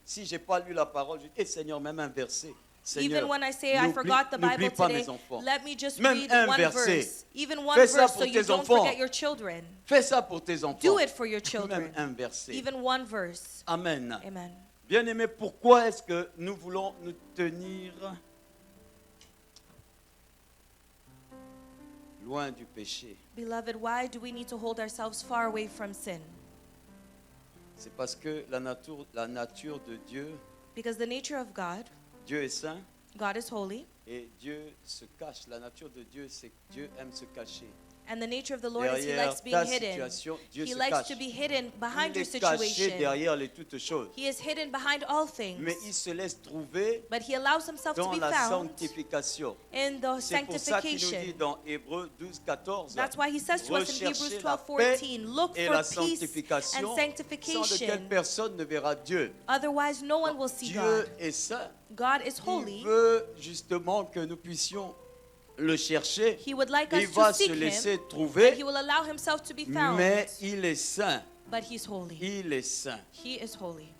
C: si j'ai pas lu la parole, je dis, Seigneur, même un verset. Seigneur,
B: Even when I say I forgot the
C: n'oublie
B: Bible
C: pas
B: today,
C: mes enfants.
B: let me just
C: Même
B: read
C: un
B: one
C: verset.
B: verse. Even one
C: Fais ça
B: verse
C: pour
B: so you
C: tes
B: don't
C: enfants.
B: forget your children.
C: Fais ça pour tes enfants.
B: Do it for your
C: Même
B: children.
C: un verset.
B: Even one verse.
C: Amen.
B: Amen.
C: Bien-aimés, pourquoi est-ce que nous voulons nous tenir loin du péché?
B: Beloved, why do we need to hold ourselves far away from sin?
C: C'est parce que la nature de Dieu,
B: Because the nature of God,
C: Dieu est saint
B: God is holy,
C: et Dieu se cache. La nature de Dieu, c'est que Dieu aime se cacher.
B: and the nature of the Lord is He
C: Derrière
B: likes being
C: ta
B: hidden.
C: situation, Dieu
B: He
C: se
B: likes
C: cache.
B: to be hidden behind
C: Il
B: your
C: est caché
B: situation.
C: derrière les toutes choses.
B: He is hidden behind all things.
C: Mais il se laisse trouver
B: But He allows Himself to
C: dans
B: be
C: la
B: found
C: sanctification.
B: in the
C: C'est pour ça qu'il nous dit
B: sanctification.
C: dans Hébreux 12, 14,
B: That's why He says to us in Hebrews
C: recherchez
B: 12,
C: la paix
B: 14, look
C: et
B: for
C: la
B: peace
C: sanctification,
B: and
C: sans
B: sanctification.
C: lequel personne ne verra Dieu.
B: Otherwise, no one will see
C: Dieu
B: God.
C: est saint.
B: God is
C: Il
B: holy.
C: veut justement que nous puissions le chercher.
B: He would like
C: Il
B: us
C: va
B: to
C: se
B: seek Him.
C: laisser
B: And
C: trouver,
B: He will allow Himself to be found.
C: mais il est saint.
B: But He's holy.
C: Il est saint.
B: He is holy.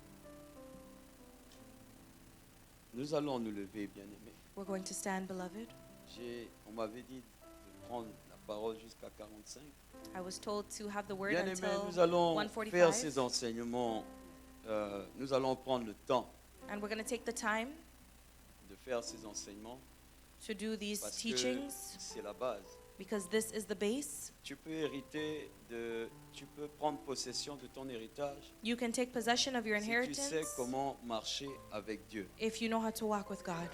C: Nous allons nous lever, bien-aimés.
B: We're going to stand, beloved.
C: On m'avait dit de prendre la parole jusqu'à 45.
B: I was told to have the word
C: Bien-aimés,
B: until
C: nous allons faire
B: 1:45.
C: ces enseignements. Nous allons prendre le temps
B: And we're going to take the time
C: de faire ces enseignements
B: to do these
C: parce que
B: teachings
C: c'est la base.
B: because this is the base.
C: Tu peux prendre possession de ton héritage
B: You can take possession of your
C: si tu
B: inheritance
C: sais comment marcher avec Dieu.
B: if you know how to walk with God.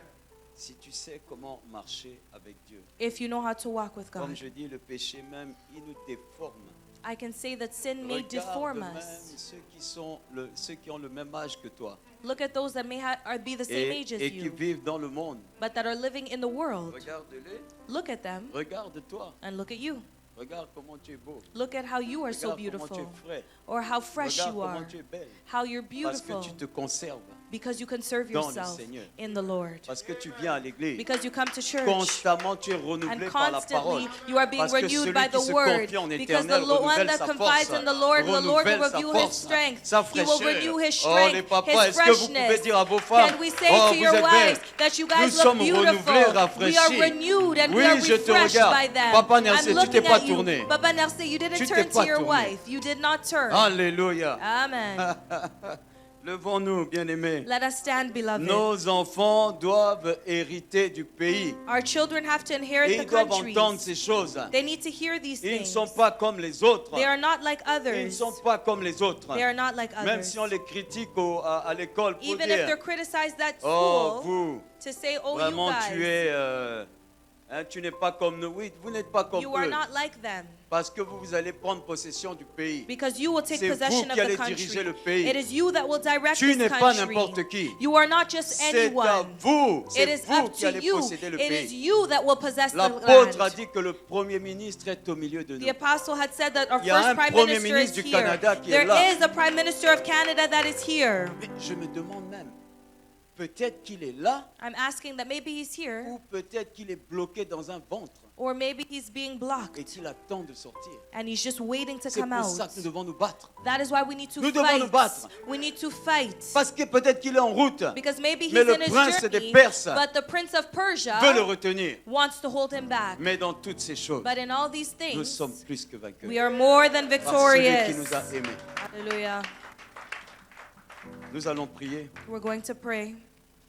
C: Si tu sais comment marcher avec Dieu.
B: If you know how to walk with
C: Comme
B: God.
C: je dis, le péché même, il nous déforme.
B: I can say that sin may
C: Regarde
B: deform
C: même
B: us.
C: ceux qui ont le même âge que toi
B: Look at those that may be the same
C: et,
B: age as
C: et qui
B: you,
C: vivent dans le monde.
B: but that are living in the world.
C: Regarde-les,
B: Look at them
C: regarde-toi,
B: and look at you.
C: regarde comment tu es beau,
B: Look at how you are so
C: regarde comment tu
B: beautiful,
C: es frais,
B: or how fresh
C: regarde
B: you
C: comment
B: are,
C: tu es belle,
B: how you're
C: parce que
B: beautiful,
C: tu te conserves,
B: because you conserve
C: dans le
B: yourself
C: Seigneur.
B: in the Lord,
C: parce que tu viens à l'église.
B: because you come to church.
C: Constamment tu es renouvelé
B: And
C: par la parole.
B: constantly you are being
C: Parce que
B: renewed
C: celui
B: by
C: qui
B: the
C: se
B: word.
C: confie en
B: Because
C: éternel
B: the one
C: renouvelle
B: that
C: sa
B: confides
C: force,
B: in the Lord will
C: renouvelle sa
B: reveal His
C: force,
B: strength.
C: sa
B: He will
C: fraîcheur.
B: renew His
C: Oh
B: strength,
C: les papas,
B: His
C: est-ce que vous pouvez
B: freshness.
C: dire à vos femmes,
B: Can we say
C: oh
B: to
C: vous
B: your
C: êtes
B: wives
C: belles,
B: that you
C: nous
B: guys look
C: sommes
B: beautiful?
C: renouvelés,
B: We are
C: rafraîchis.
B: renewed and we
C: Oui,
B: are
C: je te
B: refreshed
C: regarde.
B: by them.
C: Papa Nercé,
B: I'm
C: tu
B: looking
C: t'es pas
B: at you.
C: tourné.
B: Papa Nercé, you didn't
C: Tu
B: turn
C: t'es pas
B: to your
C: tourné.
B: wife. You did not turn.
C: Alléluia.
B: Amen.
C: Levons-nous, bien-aimés.
B: Let us stand, beloved.
C: Nos enfants doivent hériter du pays.
B: Our children have to
C: Et
B: inherit
C: ils
B: the
C: doivent entendre ces
B: countries.
C: choses.
B: They need to hear these
C: Ils ne
B: things.
C: sont pas comme les autres.
B: They are not like
C: Ils ne
B: others.
C: sont pas comme les autres.
B: They are not like
C: Même
B: others.
C: si on les critique à l'école pour
B: Even if
C: dire,
B: they're criticized at
C: oh,
B: school,
C: vous,
B: to say, oh, you
C: vraiment,
B: guys,
C: tu n'es pas comme nous. Oui, vous n'êtes pas comme
B: you are
C: eux.
B: not like them.
C: Parce que vous allez prendre possession du pays.
B: Because you will take
C: C'est vous
B: possession
C: qui
B: of
C: allez
B: the
C: diriger le
B: country.
C: pays.
B: It is you that will direct
C: Tu
B: this
C: n'es pas
B: country.
C: n'importe qui.
B: You are not just
C: C'est à
B: anyone.
C: vous.
B: It
C: C'est
B: is
C: vous
B: up
C: qui
B: to
C: allez
B: you.
C: posséder le
B: It is
C: pays.
B: you that will possess the
C: L'apôtre a
B: land.
C: dit que le Premier ministre est au milieu de nous.
B: The apostle had said that our
C: Il y a un
B: first prime
C: Premier
B: minister
C: ministre
B: is
C: du
B: here.
C: Canada qui est
B: There
C: là.
B: is a prime minister of Canada that is here.
C: Mais je me demande même, peut-être qu'il est là
B: I'm asking that maybe he's here,
C: ou peut-être qu'il est bloqué dans un ventre
B: or maybe he's being
C: et
B: blocked
C: qu'il attend de sortir.
B: and he's just waiting to
C: C'est
B: come
C: pour
B: out.
C: ça que nous devons nous battre.
B: That is why we need to
C: Nous devons nous
B: fight.
C: battre.
B: We need to fight.
C: Parce que peut-être qu'il est en route,
B: Because maybe he's
C: mais le
B: in his
C: prince des
B: journey,
C: Perses
B: but the prince of Persia
C: veut le retenir.
B: wants to hold him back.
C: Mais dans toutes ces choses,
B: But in all these
C: nous
B: things,
C: sommes plus que vainqueurs.
B: we are more than
C: Par celui qui
B: victorious.
C: nous a aimés.
B: Hallelujah.
C: Nous allons prier.
B: We're going to pray.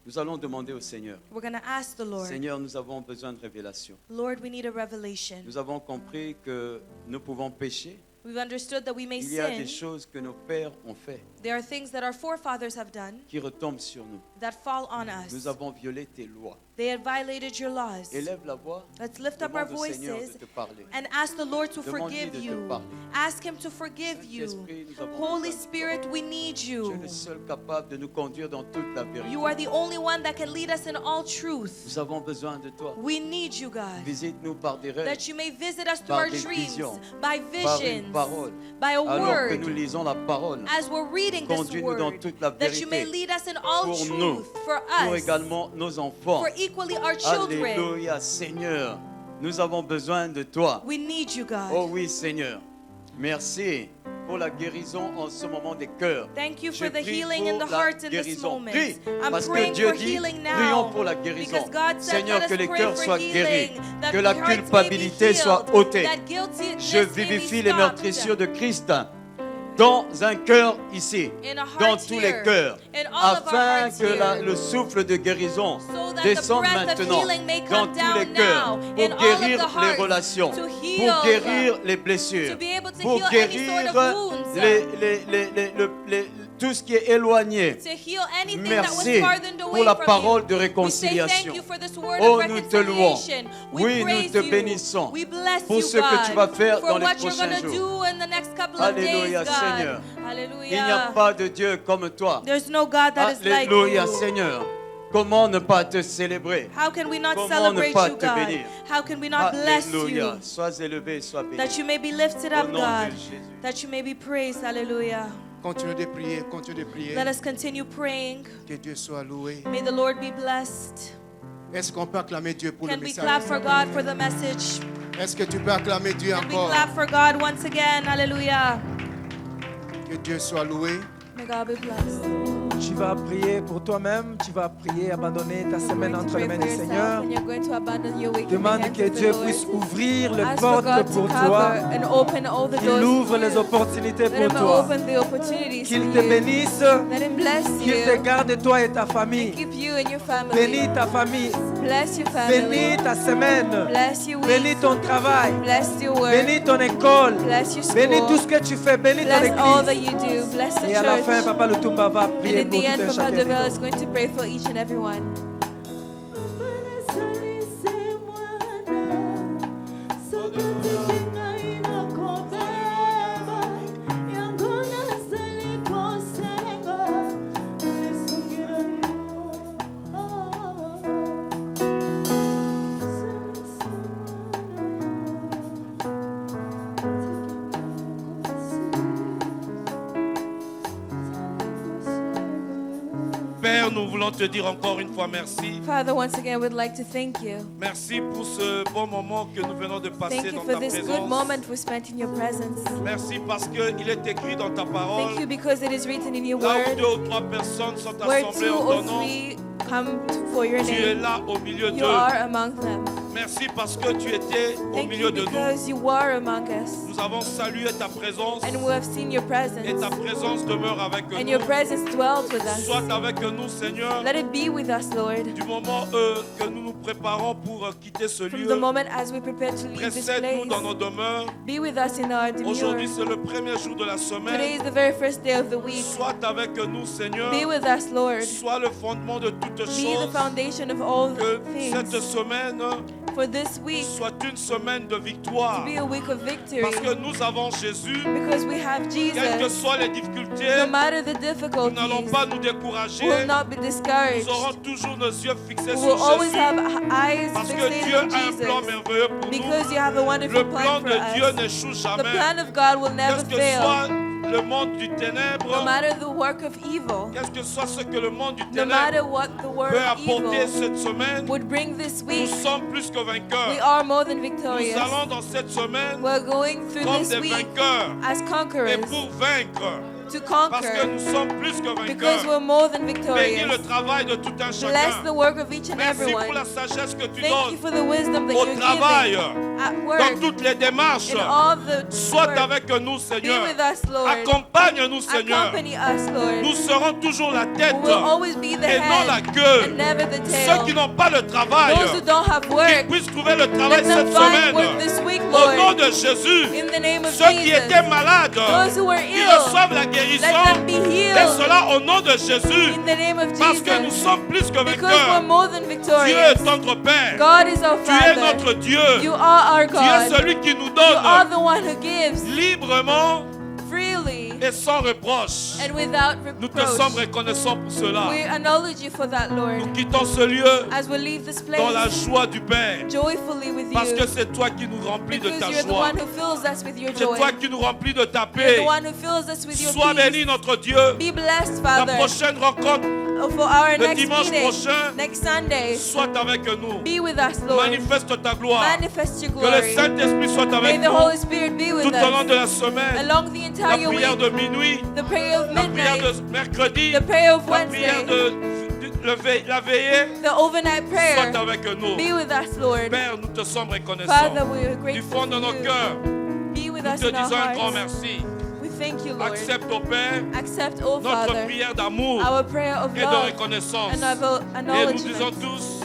C: Nous allons demander au Seigneur.
B: We're going to ask the Lord,
C: Seigneur, nous avons besoin de révélation.
B: Lord, we need a revelation.
C: Nous avons compris que nous pouvons pécher.
B: We've understood that we may
C: Il y a des
B: sin.
C: choses que nos pères ont fait
B: There are things that our forefathers have done
C: qui retombent sur nous.
B: that fall on us.
C: Nous avons violé tes lois.
B: They had violated your laws.
C: Élève la voix.
B: Let's lift up our
C: Demande au Seigneur
B: voices
C: de te parler.
B: and ask the Lord to
C: Demande-lui
B: forgive
C: de te
B: you.
C: parler.
B: Ask Him to forgive you.
C: Saint-Esprit, nous avons
B: Holy
C: besoin de toi.
B: Spirit, we need
C: Tu es
B: you.
C: le seul capable de nous conduire dans toute la vérité.
B: You are the only one that can lead us in all truth.
C: Nous avons besoin de toi.
B: We need you, God.
C: Visite-nous par des rêves,
B: That you may visit us through
C: Par
B: our
C: des
B: dreams,
C: visions,
B: by
C: par une
B: visions,
C: parole.
B: by a
C: Alors que nous
B: word.
C: lisons la parole,
B: As we're reading this
C: conduis-nous dans
B: word,
C: toute la
B: that you may
C: vérité.
B: lead us in all
C: Pour nous,
B: truth for
C: pour
B: us,
C: également nos enfants.
B: for equally our children.
C: Alléluia, Seigneur. Nous avons besoin de toi.
B: We need you, God.
C: Oh oui, Seigneur. Merci pour la guérison en ce moment des cœurs.
B: Thank you
C: Je
B: for the
C: prie
B: healing in
C: pour
B: the
C: la
B: hearts in this
C: guérison.
B: moment.
C: Prie,
B: I'm
C: parce que
B: praying
C: Dieu
B: for
C: dit,
B: healing
C: prions
B: now.
C: pour la guérison.
B: Because God said,
C: Seigneur,
B: let
C: que
B: us
C: les
B: pray
C: cœurs
B: for
C: soient
B: healing,
C: guéris,
B: that
C: que la
B: the hearts may be
C: culpabilité soit
B: healed,
C: ôtée.
B: that guiltiness
C: Je
B: may be
C: vivifie les
B: stopped
C: meurtrissures de Christ dans un cœur ici,
B: in a
C: dans
B: heart
C: tous les
B: here,
C: cœurs,
B: in all of our
C: afin
B: hearts
C: que
B: here,
C: le souffle de guérison
B: so that the
C: descende
B: breath of
C: maintenant
B: healing may
C: dans
B: come
C: tous les
B: down
C: cœurs
B: now,
C: pour
B: in all of
C: guérir
B: the
C: les
B: hearts,
C: relations,
B: to
C: pour
B: heal,
C: guérir les blessures,
B: to be able to
C: pour
B: heal any
C: guérir
B: sort of wounds,
C: tout ce qui est éloigné.
B: to heal anything that was
C: Merci
B: farthened
C: pour
B: away
C: la
B: from
C: parole
B: you.
C: de
B: We say
C: réconciliation.
B: thank you for this word
C: Oh,
B: of
C: nous te louons.
B: reconciliation. We
C: Oui, nous
B: praise
C: te
B: you.
C: bénissons
B: We bless
C: pour
B: you,
C: ce que
B: God,
C: tu vas faire
B: for
C: dans les
B: what you're
C: prochains
B: gonna
C: jours.
B: do in the next couple of
C: Alléluia,
B: days, God.
C: Seigneur.
B: Hallelujah.
C: Il n'y a pas de Dieu comme toi.
B: There's no God that is like
C: Alléluia,
B: you.
C: Seigneur. Comment ne pas te célébrer?
B: How can we not
C: Comment ne
B: celebrate
C: pas
B: you,
C: te
B: God?
C: bénir?
B: How can we not bless
C: Alléluia.
B: you?
C: Sois élevé, sois béni.
B: That you may be lifted
C: Au
B: up,
C: nom de
B: God.
C: Jésus.
B: That you may be praised. Hallelujah.
D: Continue de prier, continue de prier.
B: Let us continue praying.
D: Que Dieu soit loué.
B: May the Lord be blessed.
D: Est-ce qu'on peut acclamer Dieu pour
B: Can
D: le
B: we
D: message?
B: clap for God for the message?
D: Est-ce que tu peux acclamer Dieu
B: Can we
D: encore?
B: clap for God once again? Hallelujah.
D: Que Dieu soit loué.
B: May God be blessed.
A: Tu vas prier pour toi-même, tu vas prier, abandonner ta semaine entre les mains du Seigneur. Demande que Dieu puisse ouvrir les portes pour toi, qu'il ouvre les opportunités pour toi, qu'il te bénisse,
E: Let him bless
A: qu'il te
E: you.
A: garde toi et ta famille.
E: Keep you and your family.
A: Bénis ta famille,
E: Bless your family.
A: bénis ta semaine,
E: Bless your week.
A: bénis ton travail,
E: Bless your work.
A: bénis ton école,
E: Bless your school.
A: bénis tout ce que tu fais, bénis ton
E: Bless all that
A: église.
E: you do. Bless the
A: Et à la fin,
E: church.
A: Papa Lutumba va
E: And
A: prier
E: in
A: pour
E: the
A: tout
E: end,
A: un
E: Papa
A: chacun.
E: Devel is going to pray for each and every one.
F: Père, nous voulons te dire encore une fois merci.
E: Father, once again, we'd like to thank you.
F: Merci pour ce bon moment que nous venons de passer
E: Thank you
F: dans
E: for
F: ta
E: this good
F: présence.
E: moment we spent in your presence.
F: Merci parce qu'il est écrit dans ta parole,
E: Thank you because it is written in your
F: là où
E: word,
F: deux ou trois personnes sont
E: where
F: assemblées
E: two
F: en
E: or
F: ton nom,
E: three come for your
F: tu es
E: name,
F: là au milieu
E: you
F: d'eux.
E: are among them.
F: Merci parce que tu étais au
E: Thank
F: milieu
E: you
F: de nous.
E: because you were among us.
F: Nous avons salué ta présence
E: And we have seen your
F: et
E: presence.
F: ta présence demeure avec
E: And your
F: nous.
E: presence dwells with us.
F: Sois avec nous, Seigneur,
E: Let it be with us, Lord.
F: du moment que nous nous préparons pour quitter ce
E: From
F: lieu.
E: the moment as we prepare to leave this
F: Précède-nous dans
E: place.
F: nos demeures.
E: Be with us in our
F: Aujourd'hui,
E: demure.
F: c'est le premier jour de la
E: Today
F: semaine.
E: is the very first day of the week.
F: Sois avec nous, Seigneur.
E: Be with us, Lord.
F: Sois le fondement de toutes
E: Be the
F: choses.
E: foundation of all
F: Que cette
E: things.
F: semaine
E: For this week
F: soit une semaine de
E: to
F: victoire.
E: be a week of victory.
F: Parce que nous avons Jésus.
E: Because we have
F: Quelles que
E: Jesus.
F: soient les
E: No
F: difficultés,
E: matter the
F: nous n'allons
E: difficulties,
F: pas nous
E: we
F: décourager.
E: will not be discouraged.
F: Nous aurons toujours nos yeux fixés
E: We
F: sur
E: will always
F: Jésus.
E: have eyes
F: Parce que
E: fixated
F: Dieu
E: on
F: a un plan
E: Jesus.
F: merveilleux pour nous.
E: Because you have a wonderful
F: Le plan
E: plan for
F: de Dieu
E: us.
F: n'échoue
E: The
F: jamais.
E: plan of God will never
F: Qu'est-ce que
E: fail.
F: soit le monde du
E: No
F: ténèbre,
E: matter the work of evil,
F: qu'est-ce que soit ce que le monde du
E: no matter
F: ténèbre
E: what the work
F: peut
E: of
F: apporter
E: evil
F: cette semaine,
E: would bring this
F: nous
E: week,
F: sommes plus que
E: we
F: vainqueurs.
E: are more than
F: Nous
E: victorious.
F: allons dans cette semaine
E: We're going through
F: comme
E: this
F: des
E: week
F: vainqueurs.
E: as
F: Et
E: conquerors
F: pour vaincre,
E: to
F: parce que
E: conquer
F: nous sommes plus que
E: because
F: vainqueurs.
E: we're more than
F: Bénis
E: victorious.
F: le travail de tout un
E: Bless
F: chacun.
E: the work of each and
F: Merci pour
E: everyone.
F: la sagesse que tu
E: Thank you
F: donnes
E: for the wisdom that
F: au
E: you're
F: travail,
E: giving at
F: dans
E: work,
F: toutes les démarches.
E: in all the
F: Sois
E: work.
F: avec nous,
E: Be
F: Seigneur.
E: with us, Lord.
F: Accompagne-nous, Seigneur.
E: Accompany us,
F: Nous
E: Lord.
F: serons toujours la tête
E: We will always be the
F: et non la
E: head
F: queue.
E: and never the
F: Ceux qui
E: tail.
F: n'ont pas le travail,
E: Those who don't have
F: qu'ils
E: work,
F: puissent trouver le travail
E: let them
F: cette
E: find work
F: semaine.
E: this week,
F: Au nom
E: Lord.
F: de Jésus,
E: In the name of
F: ceux qui
E: Jesus.
F: étaient malades,
E: Those who were
F: qu'ils
E: ill,
F: reçoivent la
E: let
F: guérison.
E: them be
F: Et
E: healed.
F: cela au nom de Jésus.
E: In the name of
F: Parce que nous
E: Jesus.
F: sommes plus que
E: Because we're
F: vainqueurs.
E: more than
F: Dieu
E: victorious.
F: est notre Père.
E: God is our
F: Tu es
E: Father.
F: notre Dieu.
E: You are our
F: Tu es
E: God.
F: celui qui nous
E: You are
F: donne
E: the one who gives
F: librement
E: freely
F: et sans reproche.
E: and without
F: Nous te sommes
E: reproach.
F: reconnaissants pour cela.
E: We acknowledge you for that, Lord.
F: Nous quittons ce lieu
E: As we leave this
F: dans la
E: place
F: joie du Père.
E: joyfully with
F: Parce que
E: you.
F: c'est toi qui nous remplis de
E: Because
F: ta
E: you're the
F: joie.
E: one who fills us with your
F: C'est
E: joy.
F: toi qui nous remplis de ta
E: You're
F: paix.
E: the one who fills us with your
F: Sois
E: peace.
F: béni notre Dieu.
E: Be blessed,
F: La
E: Father,
F: prochaine rencontre
E: for our
F: le
E: next
F: dimanche
E: meeting
F: prochain,
E: next Sunday.
F: soit avec nous.
E: Be with us, Lord.
F: Manifeste ta gloire.
E: Manifest your
F: Que le
E: glory.
F: Saint-Esprit soit
E: May
F: avec
E: the Holy
F: nous
E: Spirit be
F: tout
E: with
F: au long
E: us
F: de la semaine.
E: along the
F: La
E: entire
F: prière
E: week.
F: de minuit,
E: The prayer of
F: la prière
E: midnight,
F: de mercredi,
E: the prayer of
F: la prière
E: Wednesday,
F: la veillée,
E: the overnight prayer.
F: soit avec nous.
E: Be with us, Lord.
F: Père, nous te sommes
E: Father,
F: reconnaissants.
E: we are
F: Du
E: grateful
F: fond de
E: for
F: nos
E: you.
F: cœurs,
E: Be with
F: nous
E: us
F: te
E: in our
F: disons un grand
E: hearts.
F: merci.
E: We thank you, Lord.
F: Accepte, ô Père,
E: Accept, oh
F: notre
E: Father,
F: prière d'amour
E: our prayer of
F: et de
E: love
F: reconnaissance.
E: and of
F: Et nous disons
E: acknowledgement.
F: tous,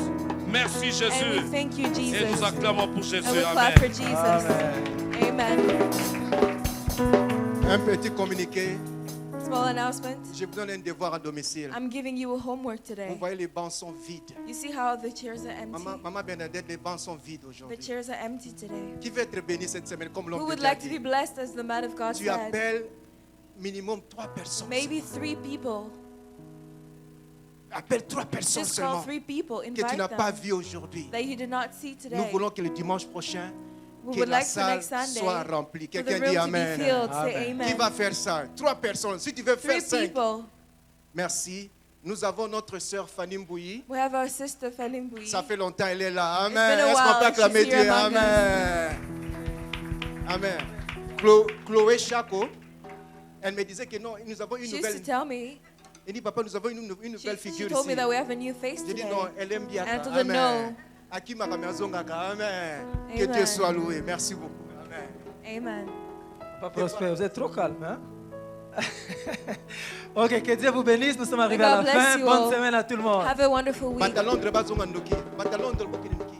F: merci
E: And we
F: Jésus.
E: thank you,
F: Et nous
E: Jesus.
F: acclamons pour Jésus.
E: And we clap for
F: Amen.
E: Jesus. Amen.
D: Un petit communiqué.
E: Small announcement.
D: Je vous donne un devoir à domicile.
E: I'm giving you a homework
D: Vous
E: today.
D: voyez, les bancs sont vides.
E: You see how the chairs are empty?
D: Maman Bernadette, les bancs sont vides
E: The
D: aujourd'hui.
E: chairs are empty today.
D: Qui veut être béni cette semaine comme
E: Who
D: l'homme de
E: would
D: Dieu a
E: like to be
D: dit?
E: blessed as the man of God
D: Tu
E: said?
D: appelles minimum 3 personnes.
E: Maybe 3 people.
D: Appelle 3 personnes
E: Just call
D: seulement
E: 3 people.
D: que tu
E: Invite
D: n'as pas
E: them
D: vu aujourd'hui.
E: that you did not see
D: Nous
E: today.
D: voulons que le dimanche prochain,
E: We
D: que
E: would
D: la
E: like for
D: salle
E: next Sunday
D: soit remplie.
E: for the
D: Quelqu'un dit
E: room to be
D: Amen.
E: filled. Say
A: Amen.
D: Qui
E: amen.
D: va faire ça? 3 personnes. Si tu veux
E: 3
D: faire 5,
E: people.
D: merci. Nous avons notre sœur Fanny Mbouyi.
E: We have our sister Felimbui.
D: Ça fait longtemps elle est là. Amen.
E: been a
D: Est-ce qu'on
E: while.
D: peut acclamer
E: She's here
D: Dieu?
E: among us.
D: Amen. Amen. Chloé Chaco, elle me disait que non, nous avons une
E: She used
D: nouvelle.
E: to tell me,
D: Elle dit, papa, nous avons une nouvelle
E: she
D: figure
E: told me
D: ici.
E: that we have a new face
D: Je dis
E: today.
D: non, elle aime bien.
E: And I told
D: ça.
E: her
D: Amen.
E: no.
D: Aki Makamazongaka. Amen. Que
E: Amen.
D: Dieu soit loué. Merci beaucoup. Amen.
E: Amen.
A: Pas prospère, vous êtes trop calme, hein? Ok, que Dieu vous bénisse. Nous sommes arrivés
E: God
A: à la
E: bless
A: fin.
E: you
A: Bonne
E: all.
A: semaine à tout le monde.
E: Have a wonderful week.
D: Pantalon de bazonga ndoki. Pantalon de boki ndoki.